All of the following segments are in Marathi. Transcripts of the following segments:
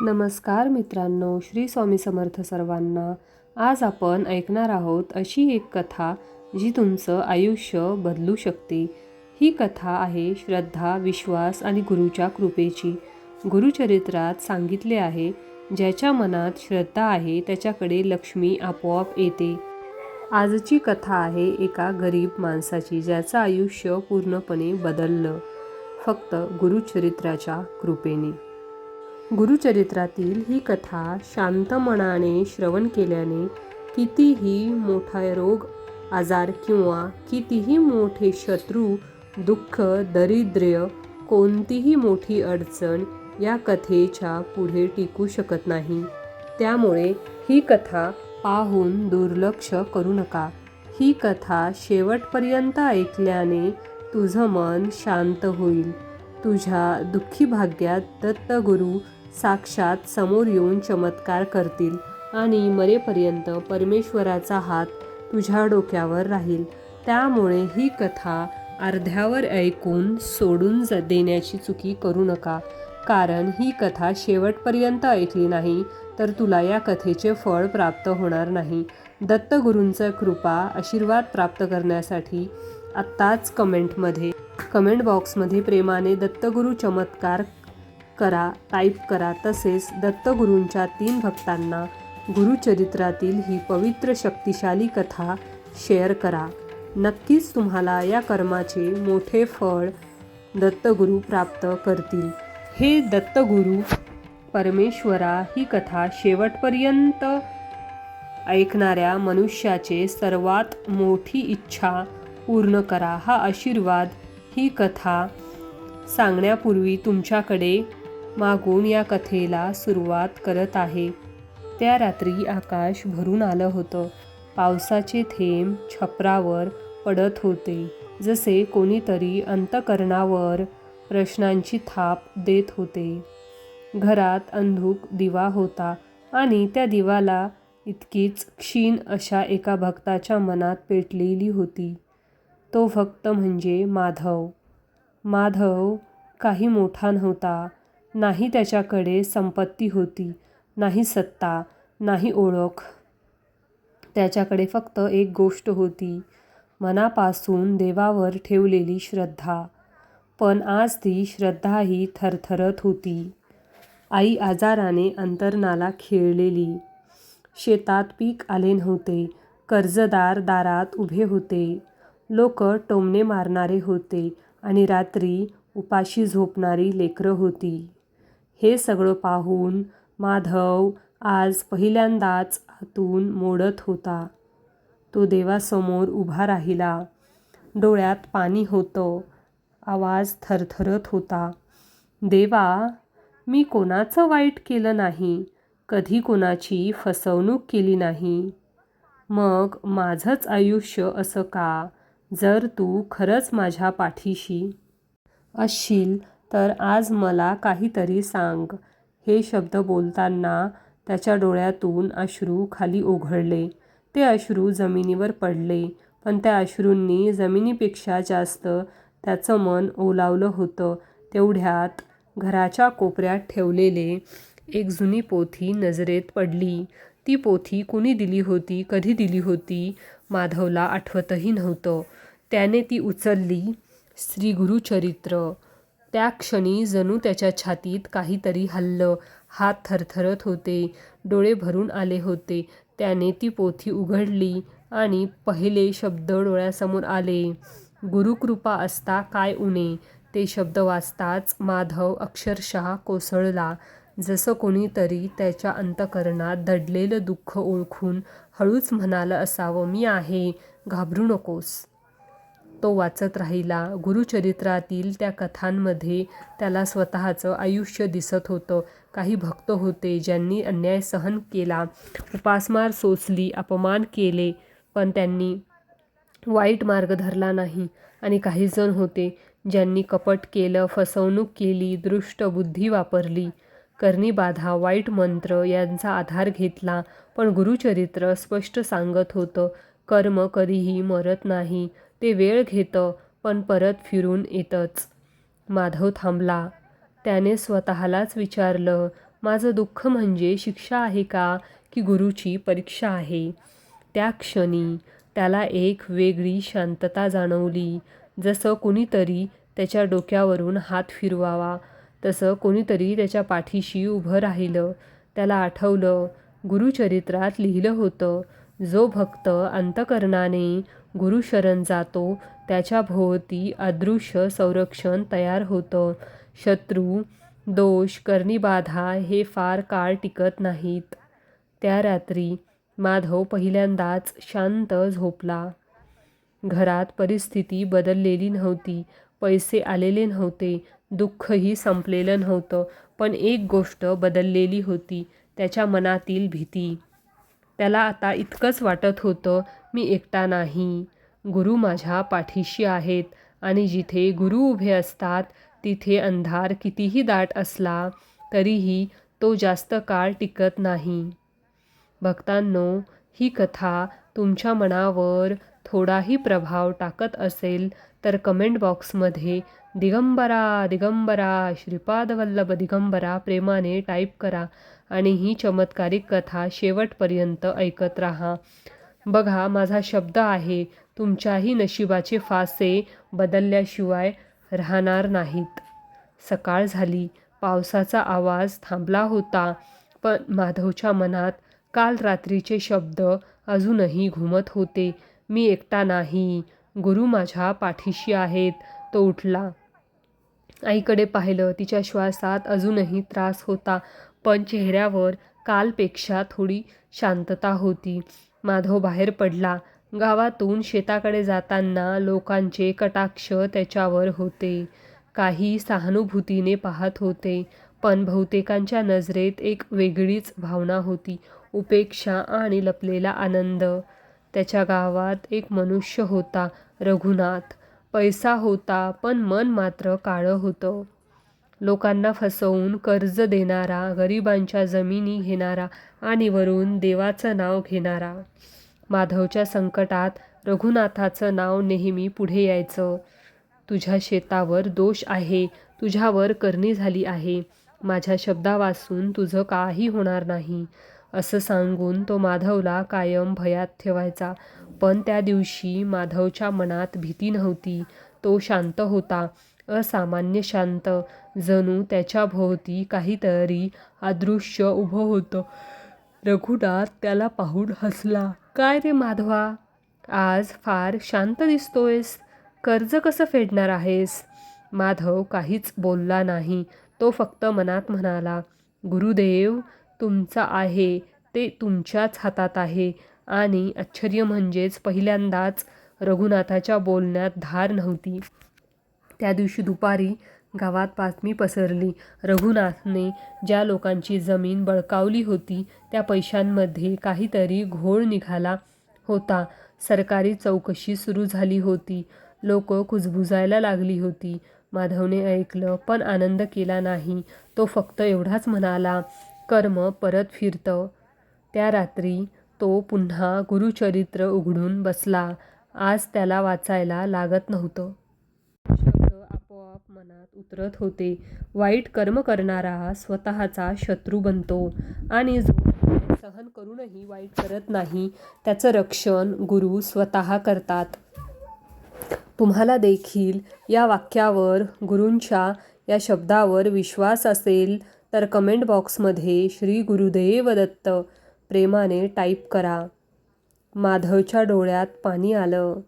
नमस्कार मित्रांनो, श्री स्वामी समर्थ सर्वांना. आज आपण ऐकणार आहोत अशी एक कथा जी तुमचं आयुष्य बदलू शकते. ही कथा आहे श्रद्धा, विश्वास आणि गुरुच्या कृपेची. गुरुचरित्रात सांगितले आहे, ज्याच्या मनात श्रद्धा आहे त्याच्याकडे लक्ष्मी आपोआप येते. आजची कथा आहे एका गरीब माणसाची, ज्याचं आयुष्य पूर्णपणे बदललं फक्त गुरुचरित्राच्या कृपेने. गुरुचरित्रातील ही कथा शांत मनाने श्रवण केल्याने कितीही मोठा रोग, आजार किंवा कितीही मोठे शत्रू, दुःख, दारिद्र्य, कोणतीही मोठी अडचण या कथेच्या पुढे टिकू शकत नाही. त्यामुळे ही कथा पाहून दुर्लक्ष करू नका. ही कथा शेवटपर्यंत ऐकल्याने तुझं मन शांत होईल. तुझ्या दुःखी भाग्यात दत्तगुरू साक्षात समोर येऊन चमत्कार करतील आणि मरेपर्यंत परमेश्वराचा हात तुझ्या डोक्यावर राहील. त्यामुळे ही कथा अर्ध्यावर ऐकून सोडून देण्याची चुकी करू नका, कारण ही कथा शेवटपर्यंत ऐकली नाही तर तुला या कथेचे फळ प्राप्त होणार नाही. दत्तगुरूंचा कृपा आशीर्वाद प्राप्त करण्यासाठी आत्ताच कमेंट बॉक्समध्ये प्रेमाने दत्तगुरू चमत्कार टाईप करा. तसेच दत्तगुरूंच्या 3 भक्तांना गुरुचरित्रातील ही पवित्र शक्तिशाली कथा शेअर करा. नक्कीच तुम्हाला या कर्माचे मोठे फळ दत्तगुरू प्राप्त करतील. हे दत्तगुरू परमेश्वरा, ही कथा शेवटपर्यंत ऐकणाऱ्या मनुष्याचे सर्वात मोठी इच्छा पूर्ण करा. हा आशीर्वाद ही कथा सांगण्यापूर्वी तुमच्याकडे मागून या कथेला सुरुवात करत आहे. त्या रात्री आकाश भरून आलं होतं. पावसाचे थेंब छपरावर पडत होते, जसे कोणीतरी अंतःकरणावर प्रश्नांची थाप देत होते. घरात अंधुक दिवा होता आणि त्या दिवाला इतकीच क्षीण अशा एका भक्ताच्या मनात पेटलेली होती. तो भक्त म्हणजे माधव. माधव काही मोठा नव्हता. नाही त्याच्याकडे संपत्ती होती, नाही सत्ता, नाही ओळख. त्याच्याकडे फक्त एक गोष्ट होती, मनापासून देवावर ठेवलेली श्रद्धा. पण आज ती श्रद्धाही थरथरत होती. आई आजाराने अंतर्नाला खिळलेली. शेतात पीक आले नव्हते. कर्जदार दारात उभे होते. लोक टोमणे मारणारे होते आणि रात्री उपाशी झोपणारी लेकरं होती. हे सगळं पाहून माधव आज पहिल्यांदाच आतून मोडत होता. तो देवासमोर उभा राहिला. डोळ्यात पाणी होतं. आवाज थरथरत होता. देवा, मी कोणाचं वाईट केलं नाही, कधी कोणाची फसवणूक केली नाही. मग माझंच आयुष्य असं का? जर तू खरंच माझ्या पाठीशी असशील तर आज मला काहीतरी सांग. हे शब्द बोलताना त्याच्या डोळ्यातून अश्रू खाली ओघळले. ते अश्रू जमिनीवर पडले, पण त्या अश्रूंनी जमिनीपेक्षा जास्त त्याचं मन ओलावलं होतं. तेवढ्यात घराच्या कोपऱ्यात ठेवलेले एक जुनी पोथी नजरेत पडली. ती पोथी कुणी दिली होती, कधी दिली होती, माधवला आठवतही नव्हतं. त्याने ती उचलली. श्री गुरुचरित्र. त्या क्षणी जणू त्याच्या छातीत काहीतरी हललं. हात थरथरत होते, डोळे भरून आले होते. त्याने ती पोथी उघडली आणि पहिले शब्द डोळ्यासमोर आले. गुरुकृपा असता काय उणे. ते शब्द वाचताच माधव अक्षरशः कोसळला. जसं कोणीतरी त्याच्या अंतःकरणात दडलेलं दुःख ओळखून हळूच म्हणालं असावं, मी आहे, घाबरू नकोस. तो वाचत राहिला. गुरुचरित्रातील त्या कथांमध्ये त्याला स्वतःचं आयुष्य दिसत होतं. काही भक्त होते ज्यांनी अन्याय सहन केला, उपासमार सोसली, अपमान केले, पण त्यांनी वाईट मार्ग धरला नाही. आणि काही जण होते ज्यांनी कपट केलं, फसवणूक केली, दृष्ट बुद्धी वापरली, करणी बाधा, वाईट मंत्र यांचा आधार घेतला. पण गुरुचरित्र स्पष्ट सांगत होतं, कर्म कधीही मरत नाही. ते वेळ घेतं, पण परत फिरून येतंच. माधव थांबला. त्याने स्वतःलाच विचारलं, माझं दुःख म्हणजे शिक्षा आहे का की गुरुची परीक्षा आहे? त्या क्षणी त्याला एक वेगळी शांतता जाणवली, जसं कोणीतरी त्याच्या डोक्यावरून हात फिरवावा, तसं कोणीतरी त्याच्या पाठीशी उभं राहिलं. त्याला आठवलं, गुरुचरित्रात लिहिलं होतं, जो भक्त अंतःकरणाने गुरुशरण जातो त्याच्या भोवती अदृश्य संरक्षण तयार होतं. शत्रू, दोष, करणीबाधा हे फार काळ टिकत नाहीत. त्या रात्री माधव पहिल्यांदाच शांत झोपला. घरात परिस्थिती बदललेली नव्हती, पैसे आलेले नव्हते, दुःखही संपलेलं नव्हतं, पण एक गोष्ट बदललेली होती, त्याच्या मनातील भीती. त्याला आता इतकंच वाटत होतं, मी एकटा नाही, गुरु माझ्या पाठीशी आहेत आणि जिथे गुरु उभे असतात तिथे अंधार कितीही दाट असला तरीही तो जास्त काळ टिकत नाही. भक्तांनो, ही कथा तुमच्या मनावर थोडाही प्रभाव टाकत असेल तर कमेंट बॉक्समध्ये दिगंबरा दिगंबरा श्रीपादवल्लभ दिगंबरा प्रेमाने टाईप करा आणि ही चमत्कारिक कथा शेवटपर्यंत ऐकत राहा. बघा, माझा शब्द आहे, तुमच्याही नशिबाचे फासे बदलल्याशिवाय राहणार नाहीत. सकाळ झाली, पावसाचा आवाज थांबला होता, पण माधवच्या मनात काल रात्रीचे शब्द अजूनही घुमत होते. मी एकटा नाही, गुरु माझ्या पाठीशी आहेत. तो उठला, आईकडे पाहिलं. तिच्या श्वासात अजूनही त्रास होता, पण चेहऱ्यावर कालपेक्षा थोडी शांतता होती. माधव बाहेर पडला. गावातून शेताकडे जाताना लोकांचे कटाक्ष त्याच्यावर होते. काही सहानुभूतीने पाहत होते, पण बहुतेकांच्या नजरेत एक वेगळीच भावना होती, उपेक्षा आणि लपलेला आनंद. त्याच्या गावात एक मनुष्य होता, रघुनाथ. पैसा होता, पण मन मात्र काळं होतं. लोकांना फसवून कर्ज देणारा, गरिबांच्या जमिनी घेणारा आणि वरून देवाचं नाव घेणारा. माधवच्या संकटात रघुनाथाचं नाव नेहमी पुढे यायचं. तुझ्या शेतावर दोष आहे, तुझ्यावर करणी झाली आहे, माझ्या शब्दावाचून तुझं काही होणार नाही, असं सांगून तो माधवला कायम भयात ठेवायचा. पण त्या दिवशी माधवच्या मनात भीती नव्हती, तो शांत होता, असामान्य शांत. जणू त्याच्या भोवती काहीतरी अदृश्य उभं होतं. रघुनाथ त्याला पाहून हसला. काय रे माधवा, आज फार शांत दिसतोयस, कर्ज कसं फेडणार आहेस? माधव काहीच बोलला नाही. तो फक्त मनात म्हणाला, गुरुदेव, तुमचा आहे ते तुमच्याच हातात आहे. आणि आश्चर्य म्हणजेच पहिल्यांदाच रघुनाथाच्या बोलण्यात धार नव्हती. त्या दिवशी दुपारी गावात बातमी पसरली. रघुनाथने ज्या लोकांची जमीन बळकावली होती त्या पैशांमध्ये काहीतरी घोळ निघाला होता. सरकारी चौकशी सुरू झाली होती. लोक कुजबुजायला लागली होती. माधवने ऐकलं, पण आनंद केला नाही. तो फक्त एवढाच म्हणाला, कर्म परत फिरतं. त्या रात्री तो पुन्हा गुरुचरित्र उघडून बसला. आज त्याला वाचायला लागत नव्हतं. शब्द आपोआप मनात उतरत होते. वाईट कर्म करणारा स्वतःचा शत्रू बनतो आणि जो सहन करूनही वाईट करत नाही त्याचं रक्षण गुरु स्वतः करतात. तुम्हाला देखील या वाक्यावर, गुरूंच्या या शब्दावर विश्वास असेल तर कमेंट बॉक्समध्ये श्री गुरुदेव दत्त प्रेमाने टाईप करा. माधवच्या डोळ्यात पाणी आलं.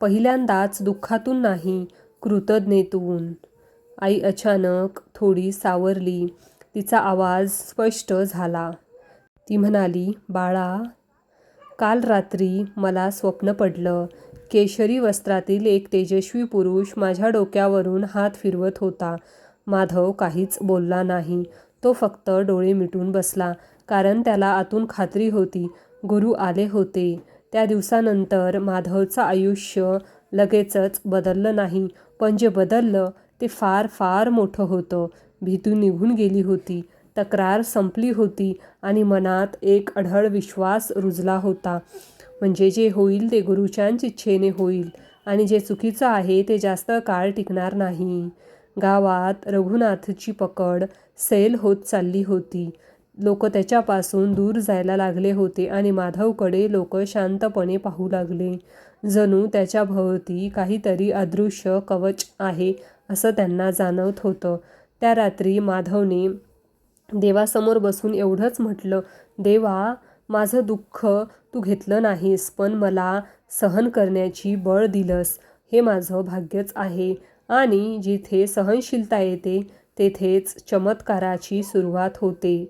पहिल्यांदाच दुःखातून नाही, कृतज्ञतेतून. आई अचानक थोडी सावरली. तिचा आवाज स्पष्ट झाला. ती म्हणाली, बाळा, काल रात्री मला स्वप्न पडलं. केशरी वस्त्रातील एक तेजस्वी पुरुष माझ्या डोक्यावरून हात फिरवत होता. माधव काहीच बोलला नाही. तो फक्त डोळे मिटून बसला, कारण त्याला आतून खात्री होती, गुरु आले होते. त्या दिवसानंतर माधवचं आयुष्य लगेचच बदललं नाही, पण जे बदललं ते फार फार मोठं होतं. भीती निघून गेली होती, तक्रार संपली होती आणि मनात एक अढळ विश्वास रुजला होता, म्हणजे जे होईल ते गुरुच्याच इच्छेने होईल आणि जे चुकीचं आहे ते जास्त काळ टिकणार नाही. गावात रघुनाथची पकड सैल होत चालली होती. लोक त्याच्यापासून दूर जायला लागले होते आणि माधवकडे लोक शांतपणे पाहू लागले. जणू त्याच्या भोवती काहीतरी अदृश्य कवच आहे असं त्यांना जाणवत होतं. त्या रात्री माधवने देवासमोर बसून एवढंच म्हटलं, देवा, माझं दुःख तू घेतलं नाहीस, पण मला सहन करण्याची बळ दिलंस. हे माझं भाग्यच आहे. आणि जिथे सहनशीलता येते तेथेच चमत्काराची सुरुवात होते.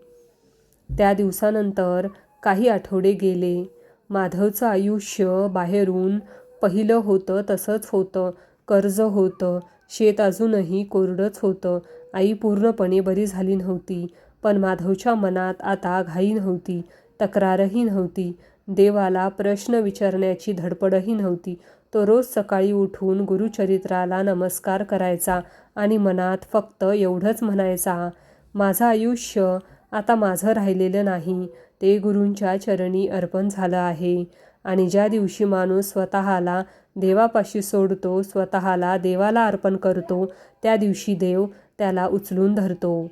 त्या दिवसानंतर काही आठवडे गेले. माधवचं आयुष्य बाहेरून पहिलं होतं तसंच होतं. कर्ज होतं, शेत अजूनही कोरडंच होतं. आई पूर्णपणे बरी झाली नव्हती, पण माधवच्या मनात आता घाई नव्हती, तक्रारही नव्हती, देवाला प्रश्न विचारण्याची धडपडही नव्हती. तो रोज सकाळी उठून गुरुचरित्राला नमस्कार करायचा आणि मनात फक्त एवढंच म्हणायचा, माझं आयुष्य आता माझं राहिलेलं नाही, ते गुरूंच्या चरणी अर्पण झालं आहे. आणि ज्या दिवशी माणूस स्वतःला देवापाशी सोडतो, स्वतःला देवाला अर्पण करतो, त्या दिवशी देव त्याला उचलून धरतो.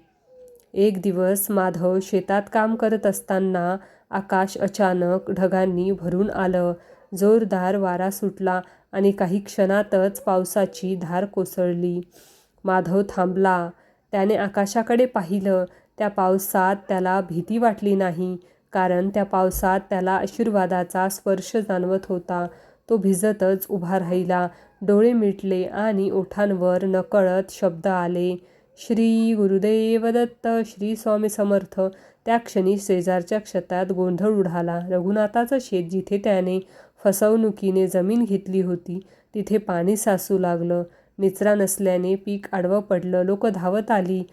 एक दिवस माधव शेतात काम करत असताना आकाश अचानक ढगांनी भरून आलं. जोरदार वारा सुटला आणि काही क्षणातच पावसाची धार कोसळली. माधव थांबला. त्याने आकाशाकडे पाहिलं. त्या पावसात त्याला भीती वाटली नाही, कारण त्या पावसात त्याला आशीर्वादाचा स्पर्श जाणवत होता. तो भिजतच उभा राहिला, डोळे मिटले आणि ओठांवर नकळत शब्द आले, श्री गुरुदेव दत्त, श्री स्वामी समर्थ. त्या क्षणी शेजारच्या शेतात गोंधळ उडाला. रघुनाथाचं शेत, जिथे त्याने फसवणुकीने जमीन घेतली होती, तिथे पाणी साचू लागलं. निचरा नसल्याने पीक आडवं पडलं. लोक धावत आली.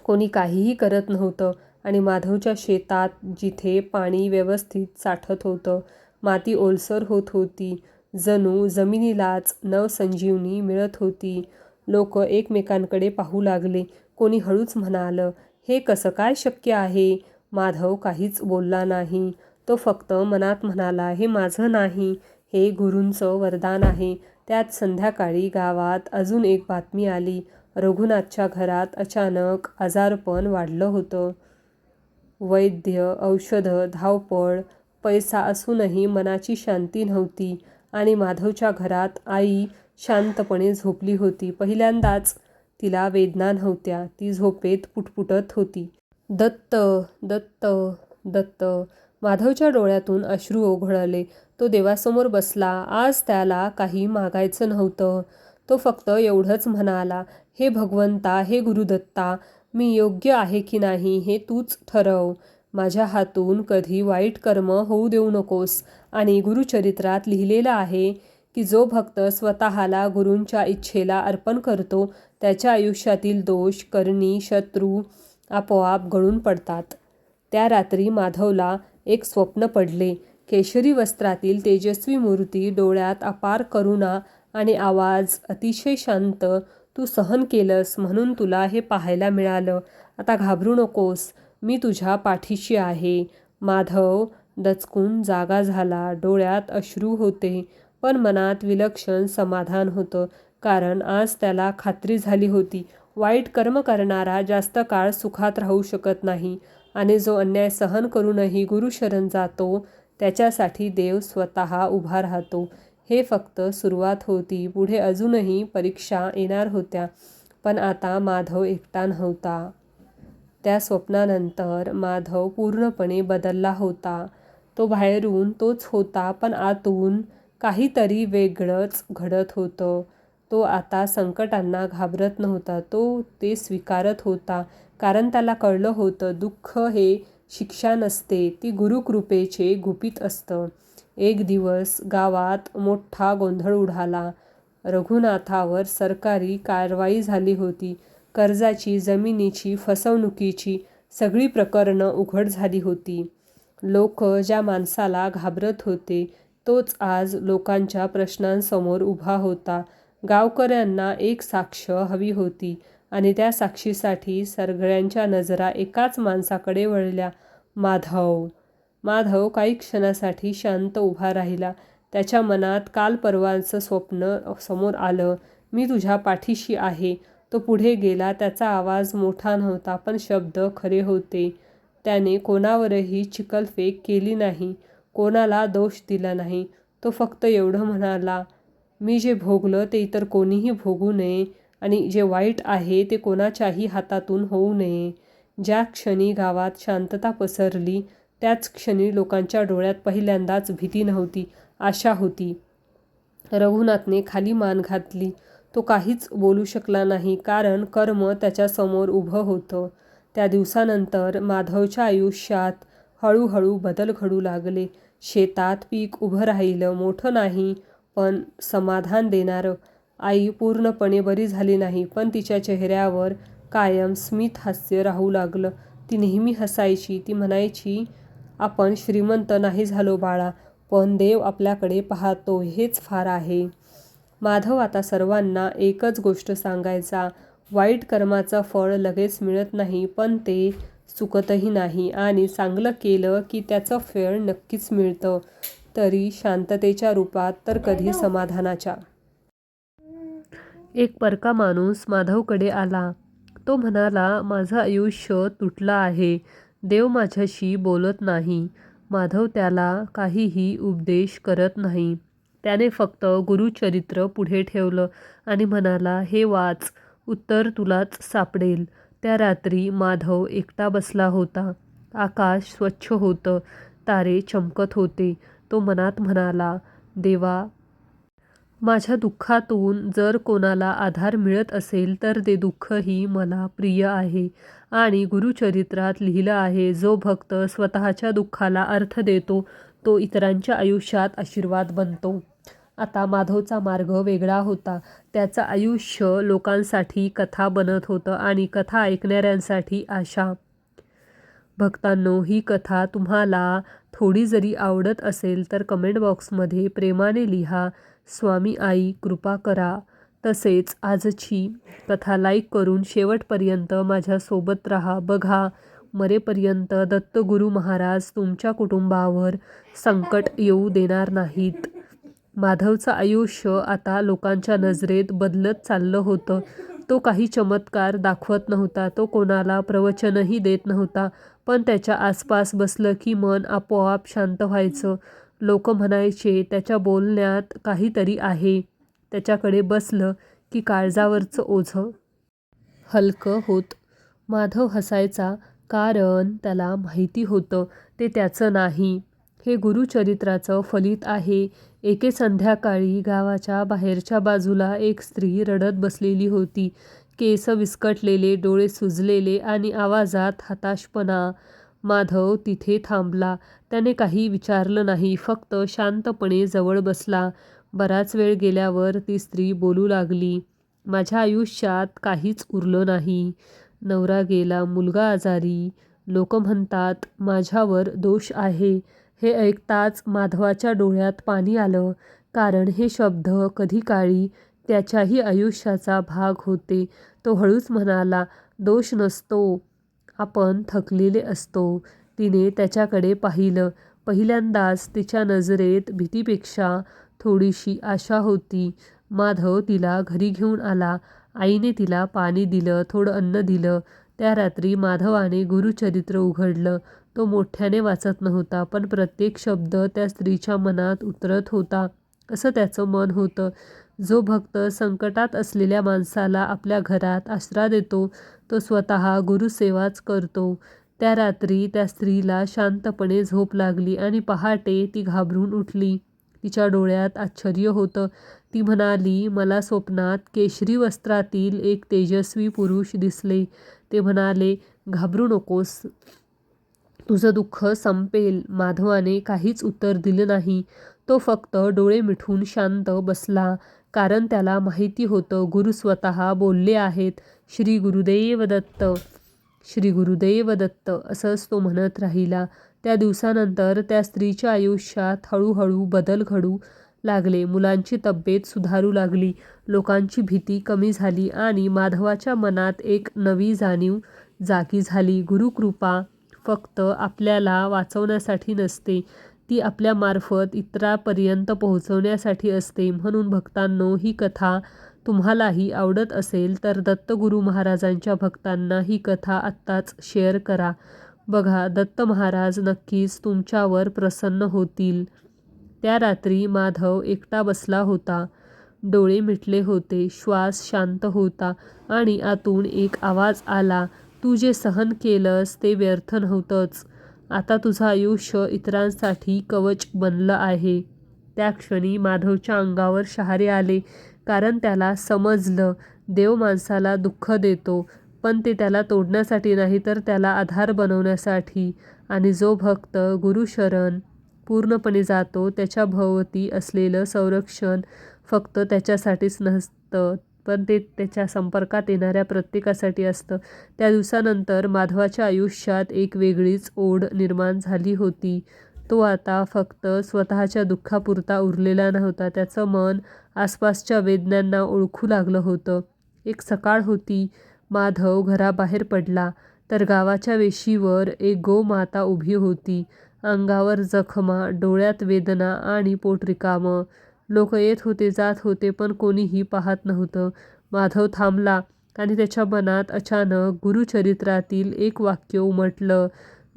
कोणी काहीही करत नव्हतं. आणि माधवच्या शेतात, जिथे पाणी व्यवस्थित साठत होतं, माती ओलसर होत होती. जणू जमिनीलाच नवसंजीवनी मिळत होती. लोक एकमेकांकडे पाहू लागले. कोणी हळूच म्हणालं, हे कसं काय शक्य आहे? माधव काहीच बोलला नाही. तो फक्त मनात म्हणाला, हे माझं नाही, हे गुरूंचं वरदान आहे. त्यात संध्याकाळी गावात अजून एक बातमी आली. रघुनाथच्या घरात अचानक आजारपण वाढलं होतं. वैद्य, औषधं, धावपळ, पैसा असूनही मनाची शांती नव्हती. आणि माधवच्या घरात आई शांतपणे झोपली होती. पहिल्यांदाच तिला वेदना नव्हत्या. ती झोपेत पुटपुटत होती, दत्त, दत्त, दत्त. माधवच्या डोळ्यातून अश्रू ओघळले. तो देवासमोर बसला. आज त्याला काही मागायचं नव्हतं. तो फक्त एवढंच म्हणाला, हे भगवंता, हे गुरुदत्ता, मी योग्य आहे की नाही हे तूच ठरव. माझ्या हातून कधी वाईट कर्म होऊ देऊ नकोस. आणि गुरुचरित्रात लिहिलेलं आहे की जो भक्त स्वतःला गुरूंच्या इच्छेला अर्पण करतो, त्याच्या आयुष्यातील दोष, करणी, शत्रू आपोआप गळून पडतात. त्या रात्री माधवला एक स्वप्न पडले. केशरी वस्त्रातील तेजस्वी मूर्ती, डोळ्यात अपार करुणा आणि आवाज अतिशय शांत. तू सहन केलंस म्हणून तुला हे पाहायला मिळालं. आता घाबरू नकोस, मी तुझ्या पाठीशी आहे. माधव दचकून जागा झाला. डोळ्यात अश्रू होते, पण मनात विलक्षण समाधान होतं, कारण आज त्याला खात्री झाली होती, वाईट कर्म करणारा जास्त काळ सुखात राहू शकत नाही. आणि जो अन्याय सहन करूनही गुरुशरण जातो, त्याच्यासाठी देव स्वतः उभा राहतो. हे फक्त सुरुवात होती. पुढे अजूनही परीक्षा येणार होत्या. पण आता माधव एकटा नव्हता. त्या स्वप्नानंतर माधव पूर्णपणे बदलला होता. तो बाहेरून तोच होता, पण आतून काहीतरी वेगळंच घडत होतं. तो आता संकटांना घाबरत नव्हता. तो ते स्वीकारत होता, कारण त्याला कळलं होतं, दुःख हे शिक्षा नसते, ती गुरुकृपेचे गुपित असतं. एक दिवस गावात मोठा गोंधळ उडाला. रघुनाथावर सरकारी कारवाई झाली होती. कर्जाची, जमिनीची, फसवणुकीची सगळी प्रकरणं उघड झाली होती. लोक ज्या माणसाला घाबरत होते, तोच आज लोकांच्या प्रश्नांसमोर उभा होता. गावकऱ्यांना एक साक्ष हवी होती आणि त्या साक्षीसाठी सगळ्यांच्या नजरा एकाच माणसाकडे वळल्या, माधव. माधव काही क्षणासाठी शांत उभा राहिला. त्याच्या मनात काल परवाचं स्वप्न समोर आलं, मी तुझ्या पाठीशी आहे, तो पुढे गेला. त्याचा आवाज मोठा नव्हता, पण शब्द खरे होते. त्याने कोणावरही चिखलफेक केली नाही, कोणाला दोष दिला नाही. तो फक्त एवढं म्हणाला, मी जे भोगलं ते इतर कोणीही भोगू नये आणि जे वाईट आहे ते कोणाच्याही हातातून होऊ नये. ज्या क्षणी गावात शांतता पसरली त्याच क्षणी लोकांच्या डोळ्यात पहिल्यांदाच भीती नव्हती, आशा होती. रघुनाथने खाली मान घातली. तो काहीच बोलू शकला नाही, कारण कर्म त्याच्यासमोर उभं होतं. त्या दिवसानंतर माधवच्या आयुष्यात हळूहळू बदल घडू लागले. शेतात पीक उभं राहिलं, मोठं नाही पण समाधान देणारं. आई पूर्णपणे बरी झाली नाही, पण तिच्या चेहऱ्यावर कायम स्मित हास्य राहू लागलं. ती नेहमी हसायची. ती म्हणायची, आपण श्रीमंत नाही झालो बाळा, पण देव आपल्याकडे पाहतो हेच फार आहे. माधव आता सर्वांना एकच गोष्ट सांगायचा, वाईट कर्माचं फळ लगेच मिळत नाही, पण ते चुकतही नाही आणि चांगलं केलं की त्याचं फळ नक्कीच मिळतं, तरी शांततेच्या रूपात तर कधी समाधानाच्या. एक परका माणूस माधवकडे आला. तो म्हणाला, माझं आयुष्य तुटलं आहे, देव माझ्याशी बोलत नाही. माधव त्याला काहीही उपदेश करत नाही. त्याने फक्त गुरुचरित्र पुढे ठेवलं आणि म्हणाला, हे वाच, उत्तर तुलाच सापडेल. त्या रात्री माधव एकटा बसला होता. आकाश स्वच्छ होतं, तारे चमकत होते. तो मनात म्हणाला, देवा, माझ्या दुःखातून जर कोणाला आधार मिळत असेल तर ते दुःखही मला प्रिय आहे. आणि गुरुचरित्रात लिहिलं आहे, जो भक्त स्वतःच्या दुःखाला अर्थ देतो तो इतरांच्या आयुष्यात आशीर्वाद बनतो. आता माधवचा मार्ग वेगळा होता. त्याचं आयुष्य लोकांसाठी कथा बनत होतं आणि कथा ऐकणाऱ्यांसाठी आशा. भक्तांनो, ही कथा तुम्हाला थोडी जरी आवडत असेल तर कमेंट बॉक्समध्ये प्रेमाने लिहा, स्वामी आई कृपा करा. तसेच आजची कथा लाईक करून शेवटपर्यंत माझ्यासोबत राहा. बघा, मरेपर्यंत दत्तगुरू महाराज तुमच्या कुटुंबावर संकट येऊ देणार नाहीत. माधवचं आयुष्य आता लोकांच्या नजरेत बदलत चाललं होतं. तो काही चमत्कार दाखवत नव्हता, तो कोणाला प्रवचनही देत नव्हता, पण त्याच्या आसपास बसलं की मन आपोआप शांत व्हायचं. लोक म्हणायचे, त्याच्या बोलण्यात काहीतरी आहे. त्याच्याकडे बसलं की काळजावरचं ओझं हलकं होत. माधव हसायचा, कारण त्याला माहिती होतं ते त्याचं नाही. हे गुरुचरित्राचं फलित आहे. एके संध्याकाळी गावाच्या बाहेरच्या बाजूला एक स्त्री रडत बसलेली होती. केस विस्कटलेले, डोळे सुजलेले आणि आवाजात हताशपणा. माधव तिथे थांबला. त्याने काही विचारलं नाही, फक्त शांतपणे जवळ बसला. बराच वेळ गेल्यावर ती स्त्री बोलू लागली, माझ्या आयुष्यात काहीच उरलं नाही. नवरा गेला, मुलगा आजारी, लोक म्हणतात माझ्यावर दोष आहे. हे ऐकताच माधवाच्या डोळ्यात पाणी आलं, कारण हे शब्द कधी काळी त्याच्याही आयुष्याचा भाग होते. तो हळूच म्हणाला, दोष नसतो, आपण थकलेले असतो. तिने त्याच्याकडे पाहिलं. पहिल्यांदाच तिच्या नजरेत भीतीपेक्षा थोडीशी आशा होती. माधव तिला घरी घेऊन आला. आईने तिला पाणी दिलं, थोडं अन्न दिलं. त्या रात्री माधवाने गुरुचरित्र उघडलं. तो मोठ्याने वाचत नव्हता, पण प्रत्येक शब्द त्या स्त्रीच्या मनात उतरत होता. असं त्याचं मन होतं. जो भक्त संकटात असलेल्या माणसाला आपल्या घरात आसरा देतो, तो स्वतः गुरुसेवाच करतो. त्या रात्री त्या स्त्रीला शांतपणे झोप लागली आणि पहाटे ती घाबरून उठली. तिच्या डोळ्यात आश्चर्य होतं. ती म्हणाली, मला स्वप्नात केशरी वस्त्रातील एक तेजस्वी पुरुष दिसले. ते म्हणाले, घाबरू नकोस, तुझं दुःख संपेल. माधवाने काहीच उत्तर दिलं नाही. तो फक्त डोळे मिटून शांत बसला, कारण त्याला माहिती होतं गुरु स्वतः बोलले आहेत. श्री गुरुदेव दत्त, श्री गुरुदेव दत्त असंच तो म्हणत राहिला. त्या दिवसानंतर त्या स्त्रीच्या आयुष्यात हळूहळू बदल घडू लागले. मुलांची तब्येत सुधारू लागली, लोकांची भीती कमी झाली आणि माधवाच्या मनात एक नवी जाणीव जागी झाली. गुरुकृपा फक्त आपल्याला वाचवण्यासाठी नसते, ती आपल्यामार्फत इतरांपर्यंत पोहोचवण्यासाठी असते. म्हणून भक्तांनो, ही कथा तुम्हालाही आवडत असेल तर दत्तगुरू महाराजांच्या भक्तांना ही कथा आत्ताच शेअर करा. बघा, दत्त महाराज नक्कीच तुमच्यावर प्रसन्न होतील. त्या रात्री माधव एकटा बसला होता. डोळे मिटले होते, श्वास शांत होता आणि आतून एक आवाज आला, तू जे सहन केलंस ते व्यर्थ नव्हतंच. आता तुझं आयुष्य इतरांसाठी कवच बनलं आहे. त्या क्षणी माधवच्या अंगावर शहारे आले, कारण त्याला समजलं, देव माणसाला दुःख देतो, पण ते त्याला तोडण्यासाठी नाही तर त्याला आधार बनवण्यासाठी. आणि जो भक्त गुरुशरण पूर्णपणे जातो त्याच्या भोवती असलेलं संरक्षण फक्त त्याच्यासाठीच नसतं, पण ते त्याच्या संपर्कात येणाऱ्या प्रत्येकासाठी असतं. त्या दिवसानंतर माधवाच्या आयुष्यात एक वेगळीच ओढ निर्माण झाली होती. तो आता फक्त स्वतःच्या दुःखापुरता उरलेला नव्हता. त्याचं मन आसपासच्या वेदनांना ओळखू लागलं होतं. एक सकाळ होती. माधव घराबाहेर पडला तर गावाच्या वेशीवर एक गोमाता उभी होती. अंगावर जखमा, डोळ्यात वेदना आणि पोट रिकामं. लोक येत होते, जात होते, पण कोणीही पाहत नव्हतं. माधव थांबला आणि त्याच्या मनात अचानक गुरुचरित्रातील एक वाक्य उमटलं,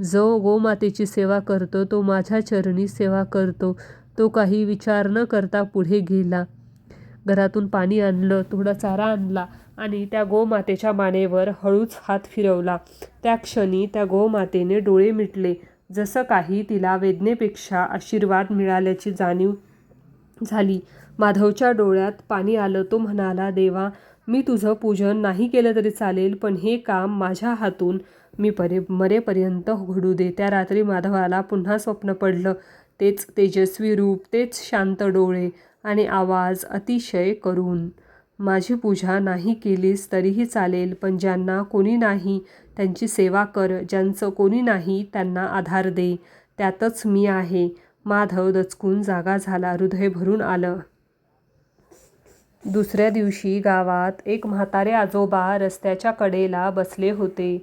जो गोमातेची सेवा करतो तो माझ्या चरणी सेवा करतो. तो काही विचार न करता पुढे गेला. घरातून पाणी आणलं, थोडा चारा आणला आणि त्या गोमातेच्या मानेवर हळूच हात फिरवला. त्या क्षणी त्या गोमातेने डोळे मिटले, जसं काही तिला वेदनेपेक्षा आशीर्वाद मिळाल्याची जाणीव झाली. माधवच्या डोळ्यात पाणी आलं. तो म्हणाला, देवा, मी तुझं पूजन नाही केलं तरी चालेल, पण हे काम माझ्या हातून मी मरेपर्यंत घडू दे. त्या रात्री माधवाला पुन्हा स्वप्न पडलं. तेच तेजस्वी रूप, तेच शांत डोळे आणि आवाज अतिशय करुण. माझी पूजा नाही केलीस तरीही चालेल, पण ज्यांना कोणी नाही त्यांची सेवा कर. ज्यांचं कोणी नाही त्यांना आधार दे. त्यातच मी आहे. माधव दचकून जागा झाला. हृदय भरून आलं. दुसऱ्या दिवशी गावात एक म्हातारे आजोबा रस्त्याच्या कडेला बसले होते.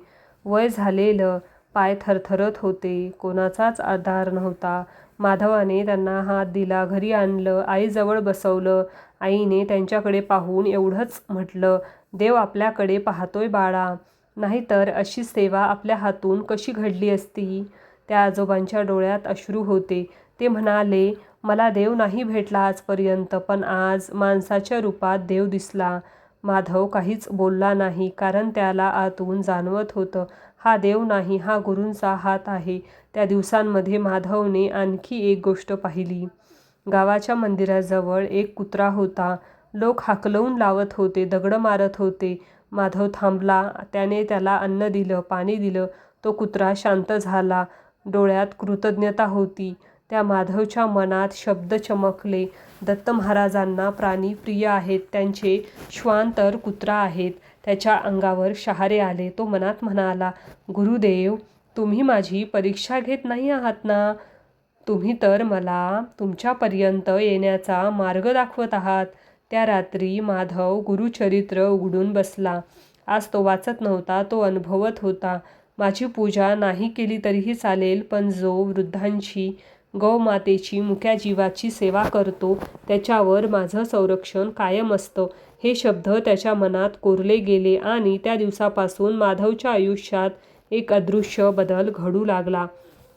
वय झालेलं, पाय थरथरत होते. कोणाचाच आधार नव्हता. माधवाने त्यांना हात दिला, घरी आणलं, आईजवळ बसवलं. आईने त्यांच्याकडे पाहून एवढंच म्हटलं, देव आपल्याकडे पाहतोय बाळा, नाहीतर अशी सेवा आपल्या हातून कशी घडली असती. त्या आजोबांच्या डोळ्यात अश्रू होते. ते म्हणाले, मला देव नाही भेटला आजपर्यंत, पण आज माणसाच्या रूपात देव दिसला. माधव काहीच बोलला नाही, कारण त्याला आतून जाणवत होतं, हा देव नाही, हा गुरूंचा हात आहे. त्या दिवसांमध्ये माधवने आणखी एक गोष्ट पाहिली. गावाच्या मंदिराजवळ एक कुत्रा होता. लोक हाकलवून लावत होते, दगडं मारत होते. माधव थांबला. त्याने त्याला अन्न दिलं, पाणी दिलं. तो कुत्रा शांत झाला. डोळ्यात कृतज्ञता होती. त्या माधवच्या मनात शब्द चमकले, दत्त महाराजांना प्राणी प्रिय आहेत, त्यांचे श्वान तर कुत्रा आहेत. त्याच्या अंगावर शहारे आले. तो मनात म्हणाला, गुरुदेव, तुम्ही माझी परीक्षा घेत नाही आहात ना? तुम्ही तर मला तुमच्यापर्यंत येण्याचा मार्ग दाखवत आहात. त्या रात्री माधव गुरुचरित्र उघडून बसला. आज तो वाचत नव्हता, तो अनुभवत होता. माझी पूजा नाही केली तरीही चालेल, पण जो वृद्धांची, गौमातेची, मुक्या जीवाची सेवा करतो त्याच्यावर माझं संरक्षण कायम असतं. हे शब्द त्याच्या मनात कोरले गेले आणि त्या दिवसापासून माधवच्या आयुष्यात एक अदृश्य बदल घडू लागला.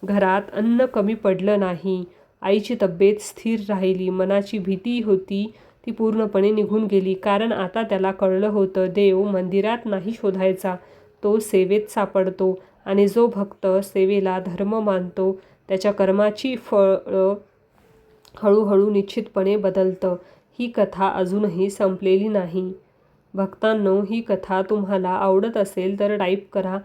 घरात अन्न कमी पडलं नाही. आईची तब्येत स्थिर राहिली. मनाची भीती होती ती पूर्णपणे निघून गेली, कारण आता त्याला कळलं होतं, देव मंदिरात नाही शोधायचा, तो सेवेत सापडतो. आणि जो भक्त सेवेला धर्म मानतो त्याच्या कर्माची फळं हळूहळू निश्चितपणे बदलतं. ही कथा अजूनही संपलेली नाही. भक्तांनो, ही कथा तुम्हाला आवडत असेल तर टाईप करा,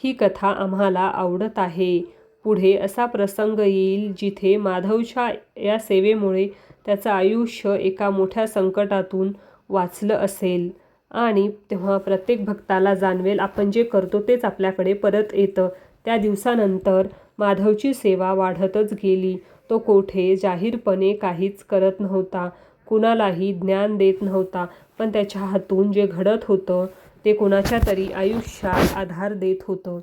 ही कथा आम्हाला आवडत आहे. पुढे असा प्रसंग येईल जिथे माधवच्या या सेवेमुळे त्याचं आयुष्य एका मोठ्या संकटातून वाचलं असेल आणि तेव्हा प्रत्येक भक्ताला जाणवेल, आपण जे करतो तेच आपल्याकडे परत येतं. त्या दिवसानंतर माधवची सेवा वाढतच गेली. तो कोठे जाहीरपणे काहीच करत नव्हता, कुणालाही ज्ञान देत नव्हता, पण त्याच्या हातून जे घडत होतं ते कोणाच्या तरी आयुष्यात आधार देत होतं.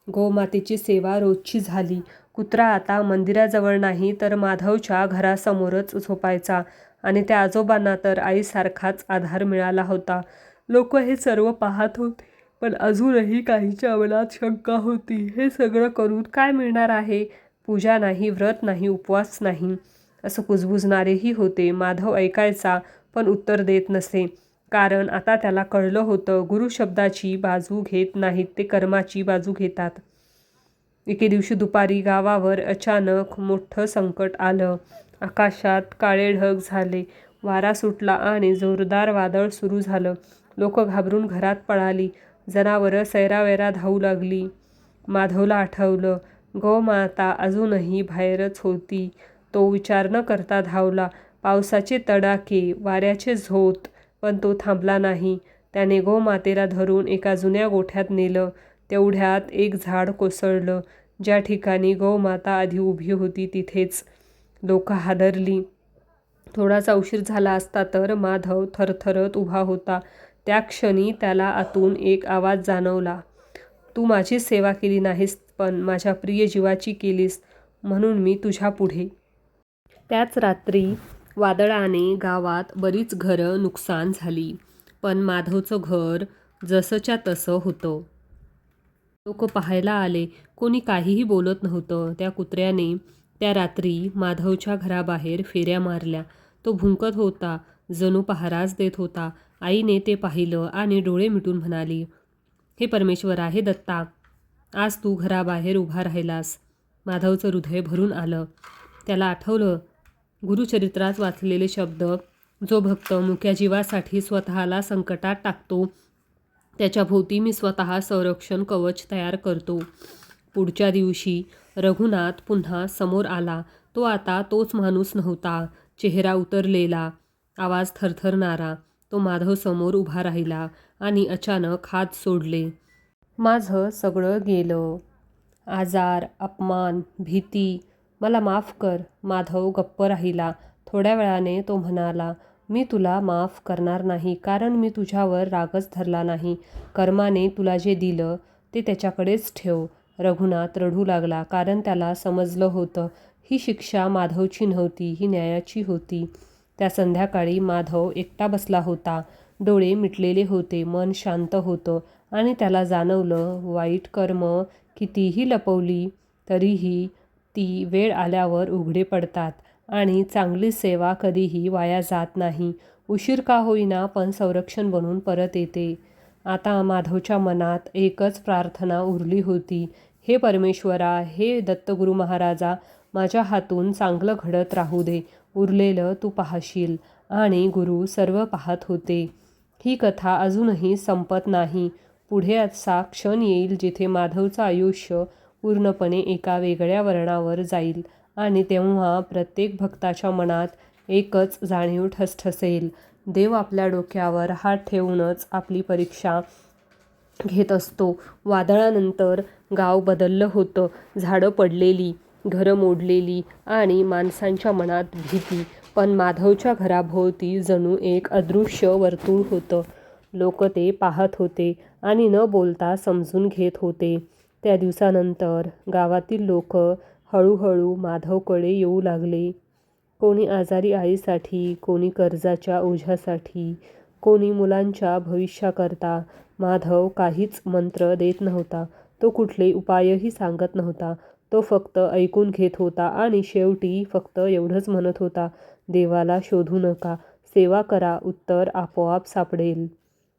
गोमातेची सेवा रोजची झाली. कुत्रा आता मंदिराजवळ नाही तर माधवच्या घरासमोरच झोपायचा आणि त्या आजोबांना तर आईसारखाच आधार मिळाला होता. लोक हे सर्व पाहत होते, पण अजूनही काहींच्या मनात शंका होती. हे सगळं करून काय मिळणार आहे? पूजा नाही, व्रत नाही, उपवास नाही, असं कुजबुजणारेही होते. माधव ऐकायचा, पण उत्तर देत नसे. कारण आता त्याला कळलं होतं, गुरु शब्दाची बाजू घेत नाहीत, ते कर्माची बाजू घेतात. एके दिवशी दुपारी गावावर अचानक मोठं संकट आलं. आकाशात काळे ढग झाले, वारा सुटला आणि जोरदार वादळ सुरू झालं. लोक घाबरून घरात पळाली. जनावरं सैरावैरा धावू लागली. माधवला आठवलं, गोमाता अजूनही बाहेरच होती. तो विचार न करता धावला. पावसाचे तडाखे, वाऱ्याचे झोत, पण तो थांबला नाही. त्याने गोमातेला धरून एका जुन्या गोठ्यात नेलं. तेवढ्यात एक झाड कोसळलं. ज्या ठिकाणी गोमाता आधी उभी होती तिथेच. लोक हादरली. थोडासा उशीर झाला असता तर माधव थरथरत उभा होता. त्या क्षणी त्याला आतून एक आवाज जाणवला, तू माझी सेवा केली नाहीस, पण माझ्या प्रिय जीवाची केलीस, म्हणून मी तुझ्या पुढे. त्याच रात्री वादळाने गावात बरीच घरं नुकसान झाली, पण माधवचं घर जसंच्या तसं होतं. लोक पाहायला आले. कोणी काहीही बोलत नव्हतं. त्या कुत्र्याने त्या रात्री माधवच्या घराबाहेर फेऱ्या मारल्या. तो भुंकत होता, जणू पहाराच देत होता. आईने ते पाहिलं आणि डोळे मिटून म्हणाली, हे परमेश्वरा, हे दत्ता, आज तू घराबाहेर उभा राहिलास. माधवचं हृदय भरून आलं. त्याला आठवलं गुरुचरित्रात वाचलेले शब्द, जो भक्त मुक्या जीवासाठी स्वतःला संकटात टाकतो, त्याच्या भोवती मी स्वतः संरक्षण कवच तयार करतो. पुढच्या दिवशी रघुनाथ पुन्हा समोर आला. तो आता तोच माणूस नव्हता. चेहरा उतरलेला, आवाज थरथरणारा. तो माधव समोर उभा राहिला आणि अचानक हात सोडले. माझं सगळं गेलं. आजार, अपमान, भीती, मला माफ कर. माधव गप्प राहिला. थोड्या वेळाने तो म्हणाला, मी तुला माफ करणार नाही, कारण मी तुझ्यावर रागच धरला नाही. कर्माने तुला जे दिलं ते त्याच्याकडेच ठेव. रघुनाथ रडू लागला, कारण त्याला समजलं होतं, ही शिक्षा माधवची नव्हती, ही न्यायाची होती. त्या संध्याकाळी माधव एकटा बसला होता. डोळे मिटलेले होते, मन शांत होतं आणि त्याला जाणवलं, वाईट कर्म कितीही लपवली तरीही ती वेळ आल्यावर उघडे पडतात आणि चांगली सेवा कधीही वाया जात नाही. उशीर का होईना, पण संरक्षण बनून परत येते. आता माधवच्या मनात एकच प्रार्थना उरली होती, हे परमेश्वरा, हे दत्तगुरू महाराजा, माझ्या हातून चांगलं घडत राहू दे. उरलेलं तू पाहशील. आणि गुरु सर्व पाहत होते. ही कथा अजूनही संपत नाही. पुढे असा क्षण येईल जिथे माधवचं आयुष्य पूर्णपणे एका वेगळ्या वळणावर जाईल आणि तेव्हा प्रत्येक भक्ताच्या मनात एकच जाणीव ठसठसेल, देव आपल्या डोक्यावर हात ठेवूनच आपली परीक्षा घेत असतो. वादळानंतर गाव बदललं होतं. झाडं पडलेली, घरं मोडलेली आणि माणसांच्या मनात भीती. पण माधवच्या घराभोवती जणू एक अदृश्य वर्तुळ होतं. लोक ते पाहत होते आणि न बोलता समजून घेत होते. त्या दिवसानंतर गावातील लोक हळूहळू माधवकडे येऊ लागले. कोणी आजारी आईसाठी, कोणी कर्जाच्या ओझ्यासाठी, कोणी मुलांच्या भविष्याकरता. माधव काहीच मंत्र देत नव्हता. तो कुठले उपायही सांगत नव्हता. तो फक्त ऐकून घेत होता आणि शेवटी फक्त एवढंच म्हणत होता, देवाला शोधू नका, सेवा करा, उत्तर आपोआप सापडेल.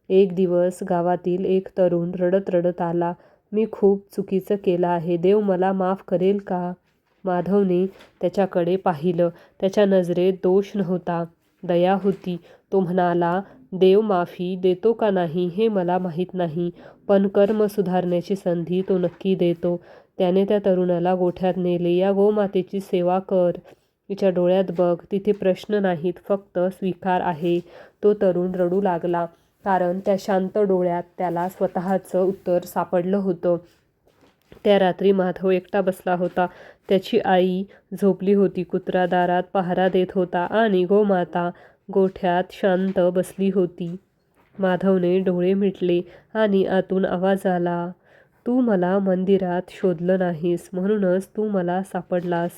एक दिवस गावातील एक तरुण रडत रडत आला, मी खूप चुकीचं केलं आहे, देव मला माफ करेल का? माधवने त्याच्याकडे पाहिलं. त्याच्या नजरेत दोष नव्हता, दया होती. तो म्हणाला, देव माफी देतो का नाही हे मला माहीत नाही, पण कर्म सुधारण्याची संधी तो नक्की देतो. त्याने त्या तरुणाला गोठ्यात नेले. या गोमातेची सेवा कर, तिच्या डोळ्यात बघ, तिथे प्रश्न नाहीत, फक्त स्वीकार आहे. तो तरुण रडू लागला, कारण त्या शांत डोळ्यात त्याला स्वतःचं उत्तर सापडलं होतं. त्या रात्री माधव एकटा बसला होता. त्याची आई झोपली होती. कुत्रा दारात पहारा देत होता आणि गोमाता गोठ्यात शांत बसली होती. माधवने डोळे मिटले आणि आतून आवाज आला, तू मला मंदिरात शोधलं नाहीस, म्हणूनच तू मला सापडलास.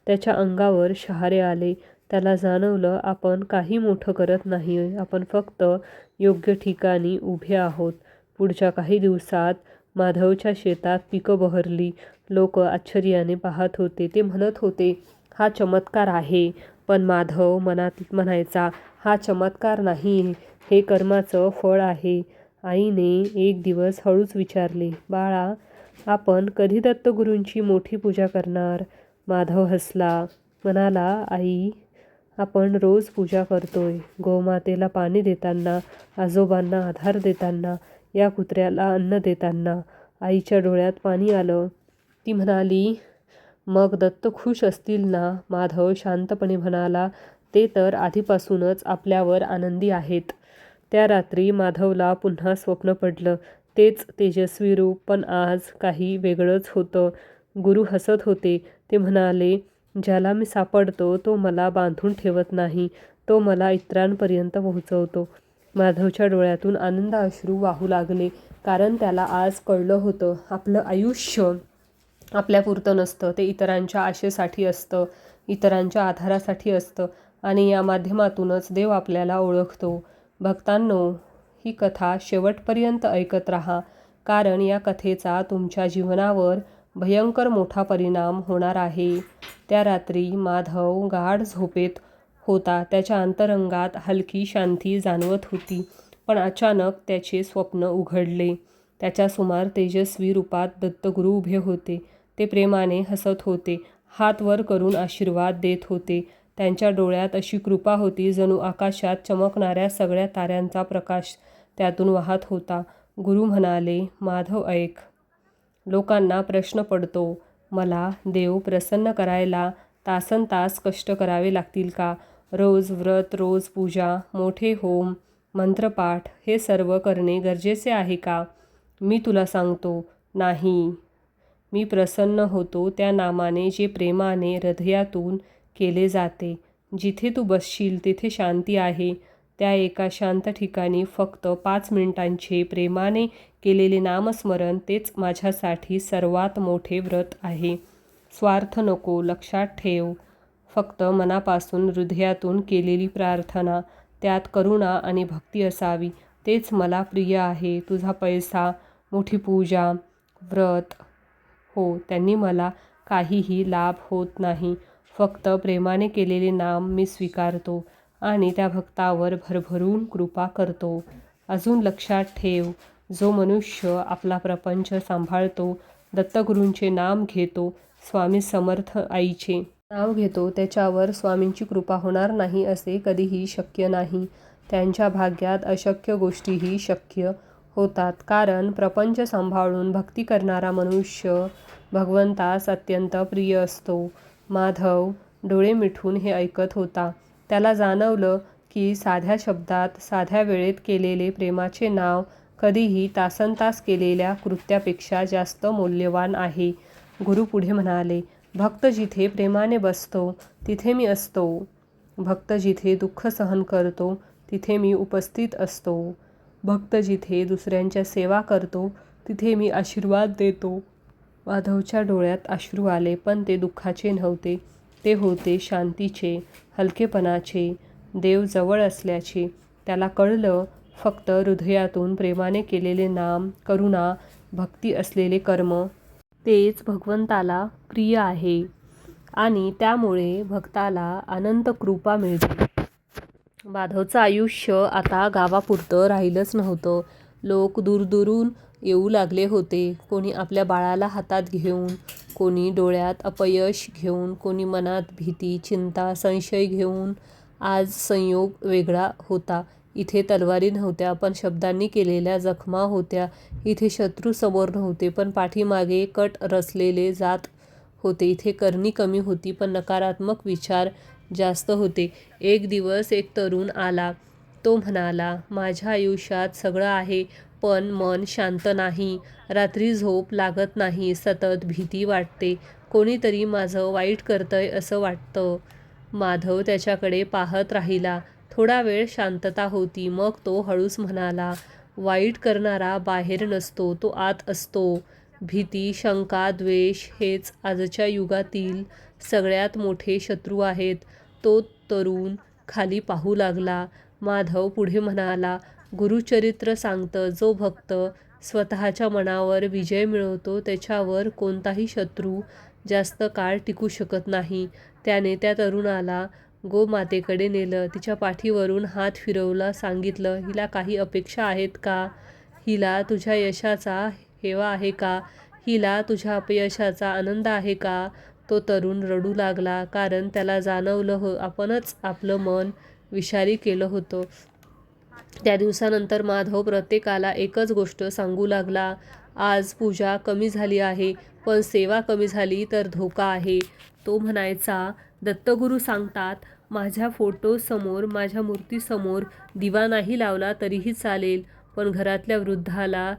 त्याच्या अंगावर शहारे आले. त्याला जाणवलं आपण काही मोठं करत नाही, आपण फक्त योग्य ठिकाणी उभे आहोत. पुढच्या काही दिवसात माधवच्या शेतात पिकं बहरली. लोक आश्चर्याने पाहत होते. ते म्हणत होते, हा चमत्कार आहे. पण माधव मनात म्हणायचा, हा चमत्कार नाही, हे कर्माचं फळ आहे. आईने एक दिवस हळूच विचारले, बाळा, आपण कधी दत्तगुरूंची मोठी पूजा करणार? माधव हसला, म्हणाला, आई, आपण रोज पूजा करतोय. गोमातेला पाणी देताना, आजोबांना आधार देताना, या कुत्र्याला अन्न देताना. आईच्या डोळ्यात पाणी आलं. ती म्हणाली, मग दत्त खुश असतील ना? माधव शांतपणे म्हणाला, ते तर आधीपासूनच आपल्यावर आनंदी आहेत. त्या रात्री माधवला पुन्हा स्वप्न पडलं. तेच तेजस्वी रूप, पण आज काही वेगळंच होतं. गुरु हसत होते. ते म्हणाले, ज्याला मी सापडतो तो मला बांधून ठेवत नाही, तो मला इतरांपर्यंत पोहोचवतो. माधवच्या डोळ्यातून आनंद अश्रू वाहू लागले, कारण त्याला आज कळलं होतं, आपलं आयुष्य आपल्यापुरतं नसतं, ते इतरांच्या आशेसाठी असतं, इतरांच्या आधारासाठी असतं, आणि या माध्यमातूनच देव आपल्याला ओळखतो. भक्तांनो, ही कथा शेवटपर्यंत ऐकत राहा, कारण या कथेचा तुमच्या जीवनावर भयंकर मोठा परिणाम होणार आहे. त्या रात्री माधव गाढ झोपेत होता. त्याच्या अंतरंगात हलकी शांती जाणवत होती. पण अचानक त्याचे स्वप्न उघडले. त्याच्यासमोर तेजस्वी रूपात दत्तगुरू उभे होते. ते प्रेमाने हसत होते, हात वर करून आशीर्वाद देत होते. त्यांच्या डोळ्यात अशी कृपा होती, जणू आकाशात चमकणाऱ्या सगळ्या ताऱ्यांचा प्रकाश त्यातून वाहत होता. गुरु म्हणाले, माधव ऐक, लोकांना प्रश्न पडतो, मला देव प्रसन्न करायला तासनतास कष्ट करावे लागतील का? रोज व्रत, रोज पूजा, मोठे होम, मंत्रपाठ, हे सर्व करणे गरजेचे आहे का? मी तुला सांगतो, नाही. मी प्रसन्न होतो त्या नामाने जे प्रेमाने हृदयातून केले जाते. जिथे तू बसशील तिथे शांती आहे. त्या एका शांत ठिकाणी फक्त 5 मिनिटांचे प्रेमाने केलेले नामस्मरण, तेच माझ्यासाठी सर्वात मोठे व्रत आहे. स्वार्थ नको, लक्षात ठेव. फक्त मनापासून हृदयातून केलेली प्रार्थना, त्यात करुणा आणि भक्ती असावी, तेच मला प्रिय आहे. तुझा पैसा, मोठी पूजा, व्रत, हो, त्यांनी मला काहीही लाभ होत नाही. फक्त प्रेमाने केलेले नाम मी स्वीकारतो आणि त्या भक्तावर भरभरून कृपा करतो. अजून लक्षात ठेव, जो मनुष्य आपला प्रपंच सांभाळतो, दत्तगुरूंचे नाम घेतो, स्वामी समर्थ आईचे नाव घेतो, त्याच्यावर स्वामींची कृपा होणार नाही असे कधीही शक्य नाही. त्यांच्या भाग्यात अशक्य गोष्टीही शक्य होतात, कारण प्रपंच सांभाळून भक्ती करणारा मनुष्य भगवंतास अत्यंत प्रिय असतो. माधव डोळे मिटून हे ऐकत होता. त्याला जाणवलं की साध्या शब्दात, साध्या वेळेत केलेले प्रेमाचे नाव कधीही तासनतास केलेल्या कृत्यापेक्षा जास्त मौल्यवान आहे. गुरु पुढे म्हणाले, भक्त जिथे प्रेमाने बसतो तिथे मी असतो. भक्त जिथे दुःख सहन करतो तिथे मी उपस्थित असतो. भक्त जिथे दुसऱ्यांच्या सेवा करतो तिथे मी आशीर्वाद देतो. माधवच्या डोळ्यात अश्रू आले, पण ते दुःखाचे नव्हते, ते होते शांतीचे, हलकेपणाचे, देव जवळ असल्याचे. त्याला कळलं, फक्त हृदयातून प्रेमाने केलेले नाम, करुणा, भक्ती असलेले कर्म, तेच भगवंताला प्रिय आहे आणि त्यामुळे भक्ताला अनंत कृपा मिळते. माधवचं आयुष्य आता गावापुरतं राहिलंच नव्हतं. लोक दूरदूरून येऊ लागले होते. कोणी आपल्या बाळाला हातात घेऊन, कोणी डोळ्यात अपयश घेऊन, कोणी मनात भीती, चिंता, संशय घेऊन. आज संयोग वेगळा होता. इथे तलवारी नव्हत्या, पण शब्दांनी केलेल्या जखमा होत्या. इथे शत्रू समोर नव्हते, पण पाठीमागे कट रचलेले जात होते. इथे करणी कमी होती, पण नकारात्मक विचार जास्त होते. एक दिवस एक तरुण आला. तो म्हणाला, माझ्या आयुष्यात सगळं आहे, पण मन शांत नाही. रात्री झोप लागत नाही, सतत भीती वाटते, कोणीतरी माझं वाईट करतंय असं वाटतं. माधव त्याच्याकडे पाहत राहिला. थोडा वेळ शांतता होती. मग तो हळूच म्हणाला, वाईट करणारा बाहेर नसतो, तो आत असतो. भीती, शंका, द्वेष हेच आजच्या युगातील सगळ्यात मोठे शत्रू आहेत. तो तरुण खाली पाहू लागला. माधव पुढे म्हणाला, गुरुचरित्र सांगतं, जो भक्त स्वतःच्या मनावर विजय मिळवतो त्याच्यावर कोणताही शत्रू जास्त काळ टिकू शकत नाही. त्याने त्या तरुणाला गोमातेकडे नेलं. तिच्या पाठीवरून हात फिरवला. सांगितलं, हिला काही अपेक्षा आहेत का? हिला तुझ्या यशाचा हेवा आहे का? हिला तुझ्या अपयशाचा आनंद आहे का? तो तरुण रडू लागला, कारण त्याला जाणवलं आपणच आपलं मन विषारी केलं होतं. त्या दिवसानंतर माधव प्रत्येकाला एकच गोष्ट सांगू लागला, आज पूजा कमी झाली आहे, पण सेवा कमी झाली तर धोका आहे. तो म्हणायचा, दत्तगुरू सांगतात, माझ्या फोटोसमोर, माझ्या मूर्तीसमोर दिवा नाही लावला तरीही चालेल, पण घरातल्या वृद्धाला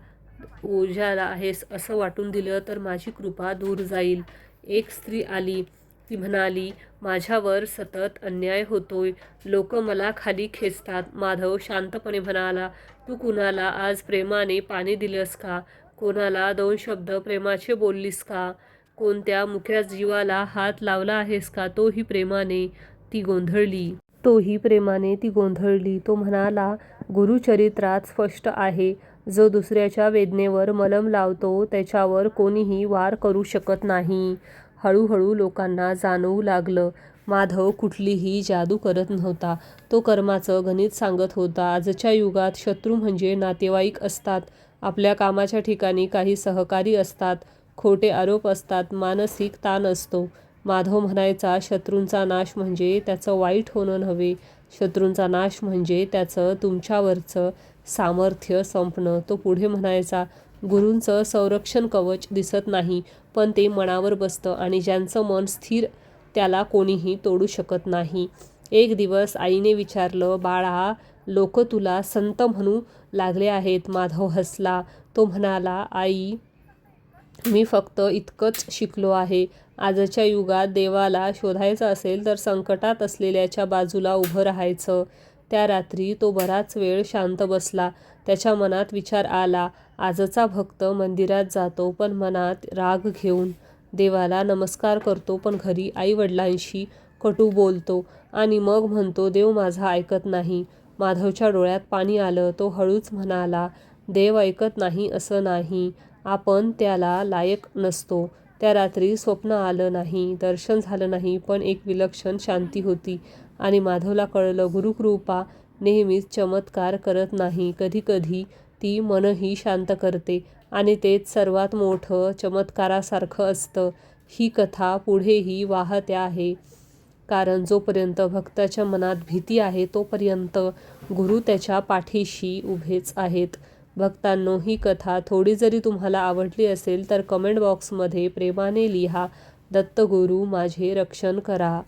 ओझ्याला आहेस असं वाटून दिलं तर माझी कृपा दूर जाईल. एक स्त्री आली. ती म्हणाली, माझ्यावर सतत अन्याय होतोय, लोक मला खाली खेचतात. माधव शांतपणे म्हणाला, तू कुणाला आज प्रेमाने पाणी दिलंस का? कोणाला 2 शब्द प्रेमाचे बोललीस का? कोणत्या मुक्या जीवाला हात लावला आहेस का? तोही प्रेमाने ती गोंधळली. तो म्हणाला, गुरुचरित्रात स्पष्ट आहे, जो दुसऱ्याच्या वेदनेवर मलम लावतो त्याच्यावर कोणीही वार करू शकत नाही. हळूहळू लोकांना जाणवू लागलं, माधव कुठलीही जादू करत नव्हता. तो कर्माचं गणित सांगत होता. आजच्या युगात शत्रू म्हणजे नातेवाईक असतात, आपल्या कामाच्या ठिकाणी काही सहकारी असतात, खोटे आरोप असतात, मानसिक ताण असतो. माधव म्हणायचा, शत्रूंचा नाश म्हणजे त्याचं वाईट होणं नव्हे, शत्रूंचा नाश म्हणजे त्याचं तुमच्यावरचं सामर्थ्य संपणं. तो पुढे म्हणायचा, गुरूंचं संरक्षण कवच दिसत नाही, पण ते मनावर बसतं आणि ज्यांचं मन स्थिर त्याला कोणीही तोडू शकत नाही. एक दिवस आईने विचारलं, बाळा, लोक तुला संत म्हणू लागले आहेत. माधव हसला. तो म्हणाला, आई, मी फक्त इतकंच शिकलो आहे. आजच्या युगात देवाला शोधायचं असेल तर संकटात असलेल्याच्या बाजूला उभं राहायचं. त्या रात्री तो बराच वेळ शांत बसला. त्याच्या मनात विचार आला, आजचा भक्त मंदिरात जातो पण मनात राग घेऊन, देवाला नमस्कार करतो पण घरी आई-वडिलांशी कटू बोलतो आणि मग म्हणतो, देव माझा ऐकत नाही. माधवच्या डोळ्यात पाणी आलं. तो हळूच म्हणाला, देव ऐकत नाही असं नाही, आपण त्याला लायक नसतो. त्या रात्री स्वप्न आलं नाही, दर्शन झालं नाही, पण एक विलक्षण शांती होती. आणि माधवला कळलं, गुरुकृपा नेहमीच चमत्कार करत नाही, कधीकधी ती मनही शांत करते आणि तेच सर्वात मोठं चमत्कारासारखं असतं. ही कथा पुढेही वाहते आहे, कारण जोपर्यंत भक्ताच्या मनात भीती आहे तोपर्यंत गुरु त्याच्या पाठीशी उभेच आहेत. भक्तांनो, ही कथा थोडी जरी तुम्हाला आवडली असेल तर कमेंट बॉक्समध्ये प्रेमाने लिहा, दत्तगुरू माझे रक्षण करा.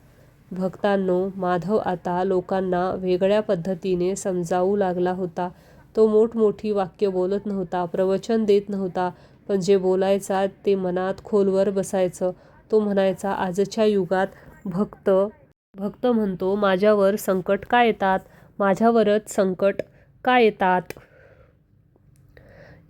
भक्तांनो, माधव आता लोकांना वेगळ्या पद्धतीने समजावू लागला होता. तो मोठमोठी वाक्य बोलत नव्हता, प्रवचन देत नव्हता, पण जे बोलायचा ते मनात खोलवर बसायचं. तो म्हणायचा, आजच्या युगात भक्त म्हणतो, माझ्यावर संकट का येतात? माझ्यावरच संकट का येतात?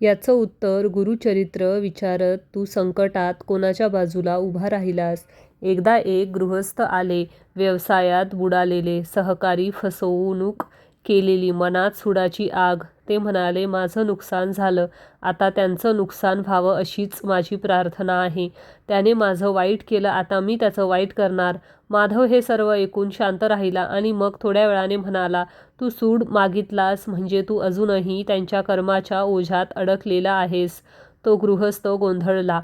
याचं उत्तर गुरुचरित्र विचारत तू संकटात कोणाच्या बाजूला उभा राहिलास? एकदा एक गृहस्थ आले, व्यवसायात बुडालेले, सहकारी फसवणूक केलेली, मनात सुडाची आग. ते म्हणाले, माझं नुकसान झालं, आता त्यांचं नुकसान व्हावं अशीच माझी प्रार्थना आहे. त्याने माझं वाईट केलं, आता मी त्याचं वाईट करणार. माधव हे सर्व ऐकून शांत राहिला आणि मग थोड्या वेळाने म्हणाला, तू सूड मागितलास म्हणजे तू अजूनही त्यांच्या कर्माच्या ओझ्यात अडकलेला आहेस. तो गृहस्थ गोंधळला.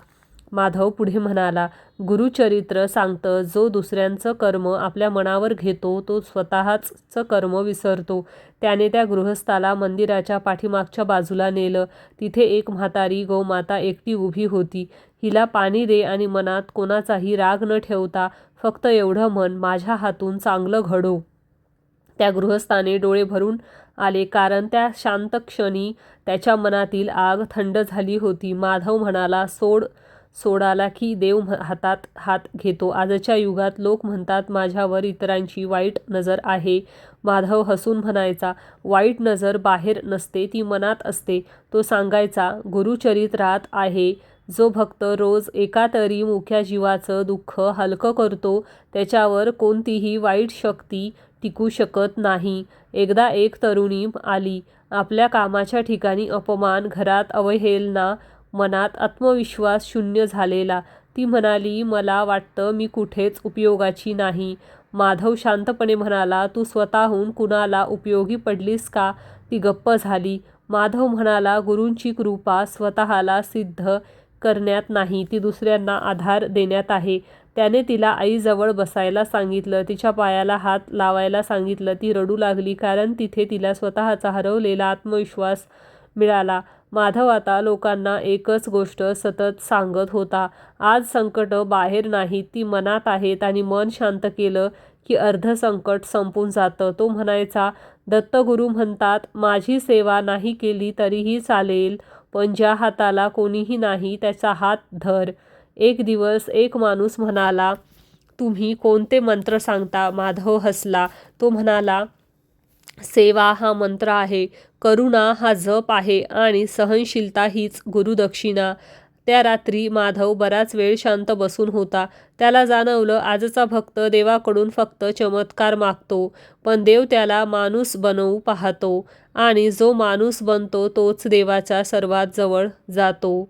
माधव पुढे म्हणाला, गुरुचरित्र सांगतं, जो दुसऱ्यांचं कर्म आपल्या मनावर घेतो तो स्वतःचं कर्म विसरतो. त्याने त्या गृहस्थाला मंदिराच्या पाठीमागच्या बाजूला नेलं. तिथे एक म्हातारी गोमाता एकटी उभी होती. हिला पाणी दे आणि मनात कोणाचाही राग न ठेवता फक्त एवढं म्हण, माझ्या हातून चांगलं घडो. त्या गृहस्थाने डोळे भरून आले, कारण त्या शांत क्षणी त्याच्या मनातील आग थंड झाली होती. माधव म्हणाला, सोडाला की देव हातात हात घेतो. आजच्या युगात लोक म्हणतात, माझ्यावर इतरांची वाईट नजर आहे. माधव हसून म्हणायचा, वाईट नजर बाहेर नसते, ती मनात असते. तो सांगायचा, गुरुचरित्रात आहे, जो भक्त रोज एका तरी मुक्या जीवाचं दुःख हलकं करतो त्याच्यावर कोणतीही वाईट शक्ती टिकू शकत नाही. एकदा एक तरुणी आली. आपल्या कामाच्या ठिकाणी अपमान, घरात अवहेलना, मनात आत्मविश्वास शून्य झालेला. ती म्हणाली, मला वाटतं मी कुठेच उपयोगाची नाही. माधव शांतपणे म्हणाला, तू स्वतःहून कुणाला उपयोगी पडलीस का? ती गप्प झाली. माधव म्हणाला, गुरूंची कृपा स्वतःला सिद्ध करण्यात नाही, ती दुसऱ्यांना आधार देण्यात आहे. त्याने तिला आईजवळ बसायला सांगितलं, तिच्या पायाला हात लावायला सांगितलं. ती रडू लागली, कारण तिथे तिला स्वतःचा हरवलेला आत्मविश्वास मिळाला. माधव आता लोकांना एकच गोष्ट सतत सांगत होता, आज संकट बाहेर नाहीत, ती मनात आहेत आणि मन शांत केलं की अर्ध संकट संपून जातं. तो म्हणायचा, दत्तगुरू म्हणतात, माझी सेवा नाही केली तरीही चालेल, पण ज्या हाताला कोणीही नाही त्याचा हात धर. एक दिवस एक माणूस म्हणाला, तुम्ही कोणते मंत्र सांगता? माधव हसला. तो म्हणाला, सेवा हा मंत्र आहे, करुणा हा जप आहे आणि सहनशीलता हीच गुरुदक्षिणा. त्या रात्री माधव बराच वेळ शांत बसून होता. त्याला जाणवलं, आजचा भक्त देवाकडून फक्त चमत्कार मागतो, पण देव त्याला माणूस बनवू पाहतो आणि जो माणूस बनतो तोच देवाच्या सर्वात जवळ जातो.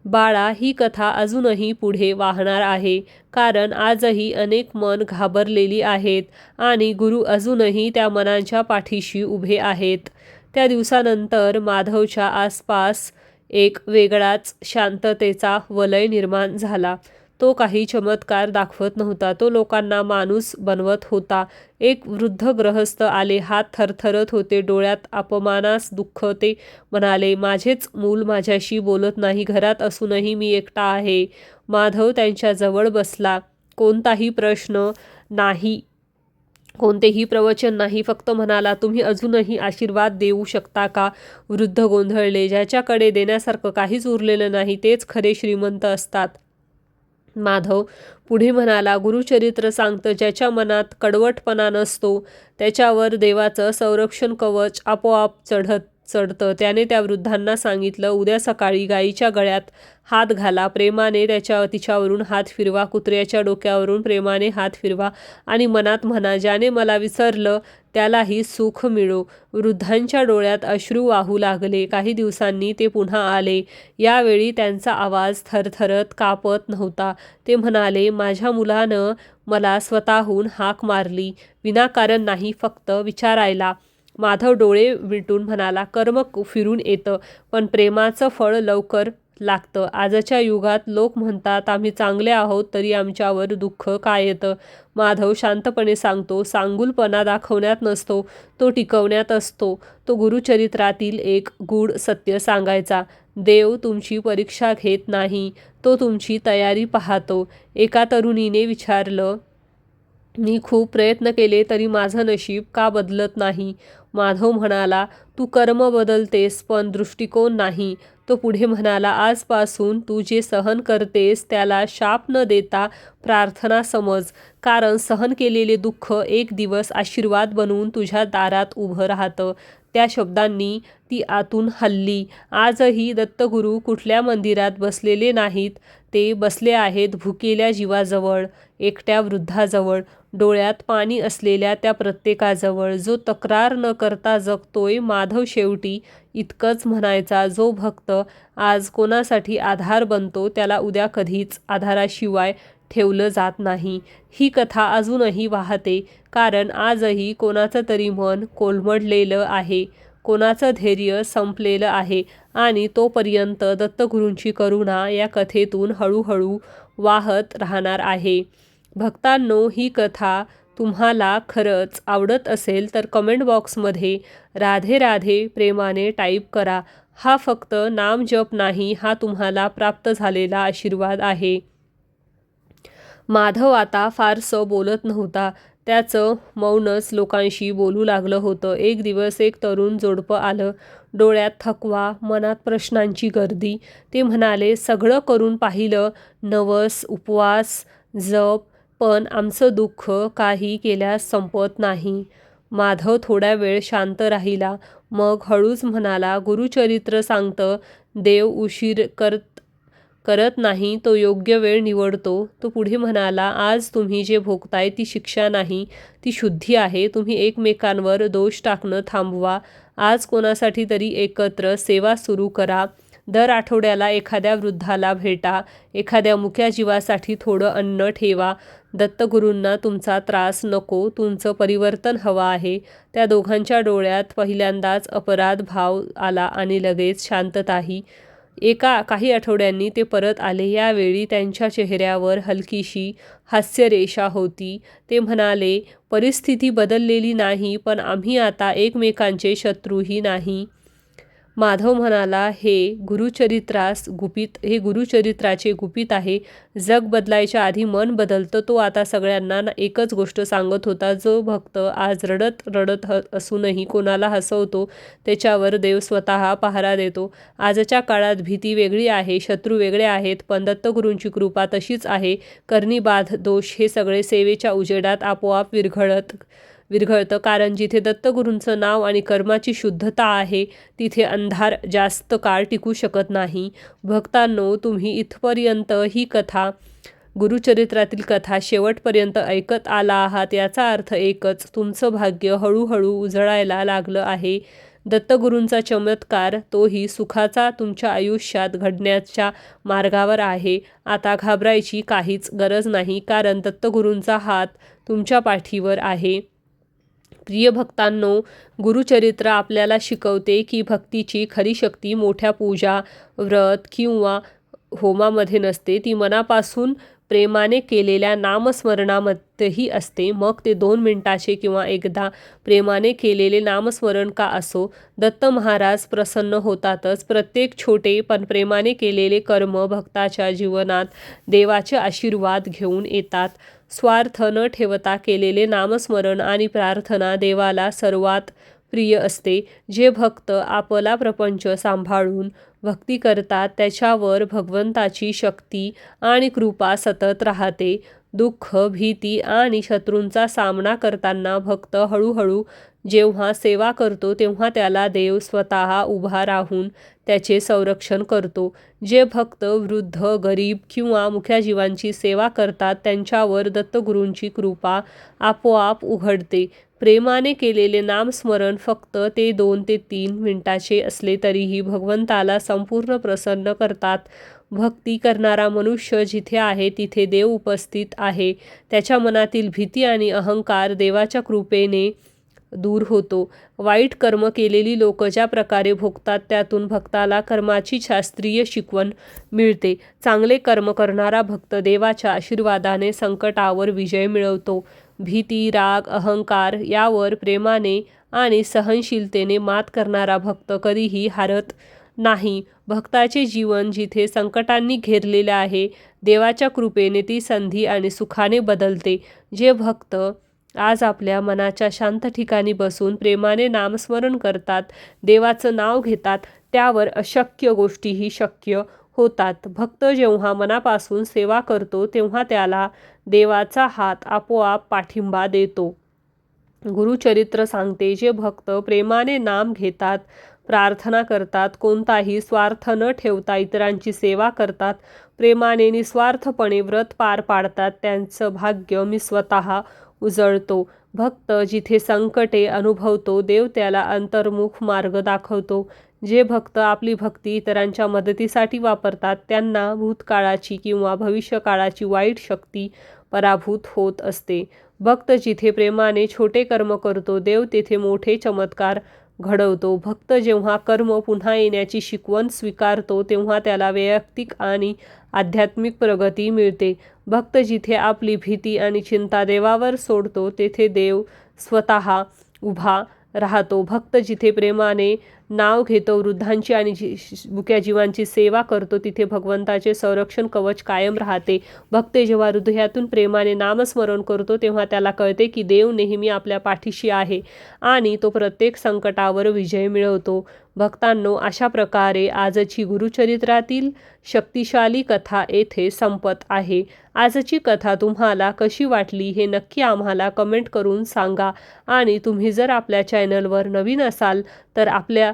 बाळा, ही कथा अजूनही पुढे वाहणार आहे, कारण आजही अनेक मन घाबरलेली आहेत आणि गुरु अजूनही त्या मनांच्या पाठीशी उभे आहेत. त्या दिवसानंतर माधवच्या आसपास एक वेगळाच शांततेचा वलय निर्माण झाला. तो काही चमत्कार दाखवत नव्हता, तो लोकांना माणूस बनवत होता. एक वृद्ध गृहस्थ आले, हात थरथरत होते, डोळ्यात अपमानास दुःख. ते म्हणाले, माझेच मूल माझ्याशी बोलत नाही, घरात असूनही मी एकटा आहे. माधव त्यांच्या जवळ बसला. कोणताही प्रश्न नाही, कोणतेही प्रवचन नाही, फक्त म्हणाला, तुम्ही अजूनही आशीर्वाद देऊ शकता का? वृद्ध गोंधळले. ज्याच्याकडे देण्यासारखं काहीच उरलेलं नाही तेच खरे श्रीमंत असतात. माधव पुढे म्हणाला, गुरुचरित्र सांगतं, ज्याच्या मनात कडवटपणा नसतो त्याच्यावर देवाचं संरक्षण कवच आपोआप चढतं. त्याने त्या वृद्धांना सांगितलं, उद्या सकाळी गायीच्या गळ्यात हात घाला, प्रेमाने तिच्यावरून हात फिरवा, कुत्र्याच्या डोक्यावरून प्रेमाने हात फिरवा आणि मनात म्हणा, ज्याने मला विसरलं त्यालाही सुख मिळो. वृद्धांच्या डोळ्यात अश्रू वाहू लागले. काही दिवसांनी ते पुन्हा आले. यावेळी त्यांचा आवाज थरथरत कापत नव्हता. ते म्हणाले, माझ्या मुलानं मला स्वतःहून हाक मारली, विनाकारण नाही, फक्त विचारायला. माधव डोळे मिटून म्हणाला, कर्म फिरून येतं, पण प्रेमाचं फळ लवकर लागतं. आजच्या युगात लोक म्हणतात, आम्ही चांगले आहोत तरी आमच्यावर दुःख का येतं? माधव शांतपणे सांगतो, सांगुलपणा दाखवण्यात नसतो, तो टिकवण्यात असतो. तो गुरुचरित्रातील एक गूढ सत्य सांगायचा, देव तुमची परीक्षा घेत नाही, तो तुमची तयारी पाहतो. एका तरुणीने विचारलं, मी खूप प्रयत्न केले तरी माझं नशीब का बदलत नाही? माधव म्हणाला, तू कर्म बदलतेस पण दृष्टिकोन नाही. तो पुढे म्हणाला, आजपासून तू जे सहन करतेस त्याला शाप न देता प्रार्थना समज, कारण सहन केलेले दुःख एक दिवस आशीर्वाद बनवून तुझ्या दारात उभं राहतं. त्या शब्दांनी ती आतून हलली. आजही दत्तगुरू कुठल्या मंदिरात बसलेले नाहीत, ते बसले आहेत भुकेल्या जीवाजवळ, एकट्या वृद्धाजवळ, डोळ्यात पाणी असलेल्या त्या प्रत्येकाजवळ, जो तक्रार न करता जगतोय. माधव शेवटी इतकंच म्हणायचा, जो भक्त आज कोणासाठी आधार बनतो त्याला उद्या कधीच आधाराशिवाय ठेवलं जात नाही. ही कथा अजूनही वाहते, कारण आजही कोणाचं तरी मन कोलमडलेलं आहे, कोणाचं धैर्य संपलेलं आहे आणि तोपर्यंत दत्तगुरूंची करुणा या कथेतून हळूहळू वाहत राहणार आहे. भक्तांनो, ही कथा तुम्हाला खरंच आवडत असेल तर कमेंट बॉक्समध्ये राधे राधे प्रेमाने टाईप करा. हा फक्त नामजप नाही, हा तुम्हाला प्राप्त झालेला आशीर्वाद आहे. माधव आता फारसं बोलत नव्हता, त्याचं मौनच लोकांशी बोलू लागलं होतं. एक दिवस एक तरुण जोडपं आलं. डोळ्यात थकवा, मनात प्रश्नांची गर्दी. ते म्हणाले, सगळं करून पाहिलं, नवस, उपवास, जप, पण आमचं दुःख काही केल्यास संपत नाही. माधव थोडा वेळ शांत राहिला, मग हळूच म्हणाला, गुरुचरित्र सांगतं, देव उशीर करत नाही तो योग्य वेळ निवडतो. तो पुढे म्हणाला, आज तुम्ही जे भोगताय ती शिक्षा नाही, ती शुद्धी आहे. तुम्ही एकमेकांवर दोष टाकणं थांबवा. आज कोणासाठी तरी एकत्र सेवा सुरू करा. दर आठवड्याला एखाद्या वृद्धाला भेटा. एखाद्या मुक्या जीवासाठी थोडं अन्न ठेवा. दत्तगुरूंना तुमचा त्रास नको, तुमचं परिवर्तन हवं आहे. त्या दोघांच्या डोळ्यात पहिल्यांदाच अपराध भाव आला आणि लगेच शांतताही. काही आठवड्यांनी ते परत आले. यावेळी त्यांच्या चेहऱ्यावर हलकीशी हास्यरेषा होती. ते म्हणाले, परिस्थिती बदललेली नाही, पण आम्ही आता एकमेकांचे शत्रूही नाही. माधव म्हणाला, हे गुरुचरित्राचे गुपित आहे. जग बदलायच्या आधी मन बदलतं. तो आता सगळ्यांना एकच गोष्ट सांगत होता. जो भक्त आज रडत असूनही कोणाला हसवतो, त्याच्यावर देव स्वतः पहारा देतो. आजच्या काळात भीती वेगळी आहे, शत्रू वेगळे आहेत, पण दत्तगुरूंची कृपा तशीच आहे. करणी, बाध, दोष हे सगळे सेवेच्या उजेडात आपोआप विरघळतं. कारण जिथे दत्तगुरूंचं नाव आणि कर्माची शुद्धता आहे, तिथे अंधार जास्त काळ टिकू शकत नाही. भक्तांनो, तुम्ही इथपर्यंत ही कथा, गुरुचरित्रातील कथा शेवटपर्यंत ऐकत आला आहात. याचा अर्थ एकच, तुमचं भाग्य हळूहळू उजळायला लागलं आहे. दत्तगुरूंचा चमत्कार, तोही सुखाचा, तुमच्या आयुष्यात घडण्याच्या मार्गावर आहे. आता घाबरायची काहीच गरज नाही, कारण दत्तगुरूंचा हात तुमच्या पाठीवर आहे. प्रिय भक्तांनो, गुरुचरित्र आपल्याला शिकवते की भक्तीची खरी शक्ती मोठ्या पूजा, व्रत किंवा होमामध्ये नसते. ती मनापासून प्रेमाने केलेल्या नामस्मरणामध्येही असते. मग ते 2 मिनिटाचे किंवा एकदा प्रेमाने केलेले नामस्मरण का असो, दत्त महाराज प्रसन्न होतातच. प्रत्येक छोटे पण प्रेमाने केलेले कर्म भक्ताच्या जीवनात देवाचे आशीर्वाद घेऊन येतात. स्वार्थ न ठेवता केलेले नामस्मरण आणि प्रार्थना देवाला सर्वात प्रिय असते. जे भक्त आपला प्रपंच सांभाळून भक्ती करतात, त्याच्यावर भगवंताची शक्ती आणि कृपा सतत राहते. दुःख, भीती आणि शत्रूंचा सामना करताना भक्त हळूहळू जेव्हा सेवा करतो, तेव्हा त्याला देव स्वतः उभा राहून त्याचे संरक्षण करतो. जे भक्त वृद्ध, गरीब किंवा मुक्या जीवांची सेवा करतात, त्यांच्यावर दत्तगुरूंची कृपा आपोआप उघडते. प्रेमाने केलेले नामस्मरण फक्त ते 2 ते 3 मिनिटाचे असले तरीही भगवंताला संपूर्ण प्रसन्न करतात. भक्ती करणारा मनुष्य जिथे आहे, तिथे देव उपस्थित आहे. त्याच्या मनातील भीती आणि अहंकार देवाच्या कृपेने दूर होतो. वाईट कर्म केलेली लोक ज्या प्रकारे भोगतात, त्यातून भक्ताला कर्माची शास्त्रीय शिकवण मिळते. चांगले कर्म करणारा भक्त देवाच्या आशीर्वादाने संकटावर विजय मिळवतो. भीती, राग, अहंकार यावर प्रेमाने आणि सहनशीलतेने मात करणारा भक्त कधीही हारत नाही. भक्ताचे जीवन जिथे संकटांनी घेरलेले आहे, देवाच्या कृपेने ती संधी आणि सुखाने बदलते. जे भक्त आज आपल्या मनाच्या शांत ठिकाणी बसून प्रेमाने नामस्मरण करतात, देवाचं नाव घेतात, त्यावर अशक्य गोष्टीही शक्य होतात. भक्त जेव्हा मनापासून सेवा करतो, तेव्हा त्याला देवाचा हात आपोआप पाठिंबा देतो. गुरुचरित्र सांगते, जे भक्त प्रेमाने नाम घेतात, प्रार्थना करतात, कोणताही स्वार्थ न ठेवता इतरांची सेवा करतात, प्रेमाने निस्वार्थपणे व्रत पार पाडतात, त्यांचं भाग्य मी स्वतः उजळतो. भक्त जिथे संकटे अनुभवतो, देव त्याला अंतर्मुख मार्ग दाखवतो. जे भक्त आपली भक्ती इतरांच्या मदतीसाठी वापरतात, त्यांना भूतकाळाची किंवा भविष्यकाळाची वाईट शक्ती पराभूत होत असते. भक्त जिथे प्रेमाने छोटे कर्म करतो, देव तेथे मोठे चमत्कार घडवतो. भक्त जेव्हा कर्म पुन्हा येण्याची शिकवण स्वीकारतो, तेव्हा त्याला वैयक्तिक आणि आध्यात्मिक प्रगती मिळते. भक्त जिथे आपली भीती आणि चिंता देवावर सोडतो, तेथे देव स्वतः उभा राहतो. भक्त जिथे प्रेमाने नाव घेतो, वृद्धांची आणि मुक्या जीवांची सेवा करतो, तिथे भगवंताचे संरक्षण कवच कायम राहते. भक्त जेव्हा हृदयातून प्रेमाने नामस्मरण करतो, तेव्हा त्याला कळते की देव नेहमी आपल्या पाठीशी आहे आणि तो प्रत्येक संकटावर विजय मिळवतो. भक्तांनो, अशा प्रकारे आजची गुरुचरित्रातील शक्तिशाली कथा येथे संपत आहे. आजची कथा तुम्हाला कशी वाटली हे नक्की आम्हाला कमेंट करून सांगा. आणि तुम्ही जर आपल्या चॅनलवर नवीन असाल तर आपल्या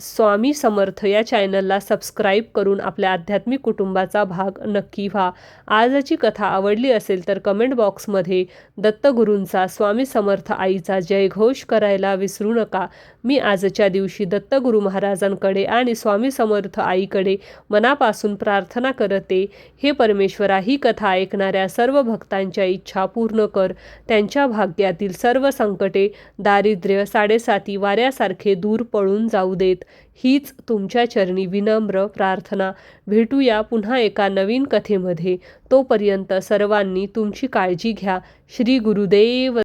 स्वामी समर्थ या चॅनलला सबस्क्राईब करून आपल्या आध्यात्मिक कुटुंबाचा भाग नक्की व्हा. आजची कथा आवडली असेल तर कमेंट बॉक्समध्ये दत्तगुरूंचा, स्वामी समर्थ आईचा जयघोष करायला विसरू नका. मी आजच्या दिवशी दत्तगुरू महाराजांकडे आणि स्वामी समर्थ आईकडे मनापासून प्रार्थना करते, हे परमेश्वरा, ही कथा ऐकणाऱ्या सर्व भक्तांच्या इच्छा पूर्ण कर. त्यांच्या भाग्यातील सर्व संकटे, दारिद्र्य, साडेसाती वाऱ्यासारखे दूर पळून जाऊ देत. हीच तुमच्या चरणी विनम्र प्रार्थना. भेटूया पुन्हा एका नवीन कथेमध्ये. तोपर्यंत सर्वांनी तुमची काळजी घ्या. श्री गुरुदेव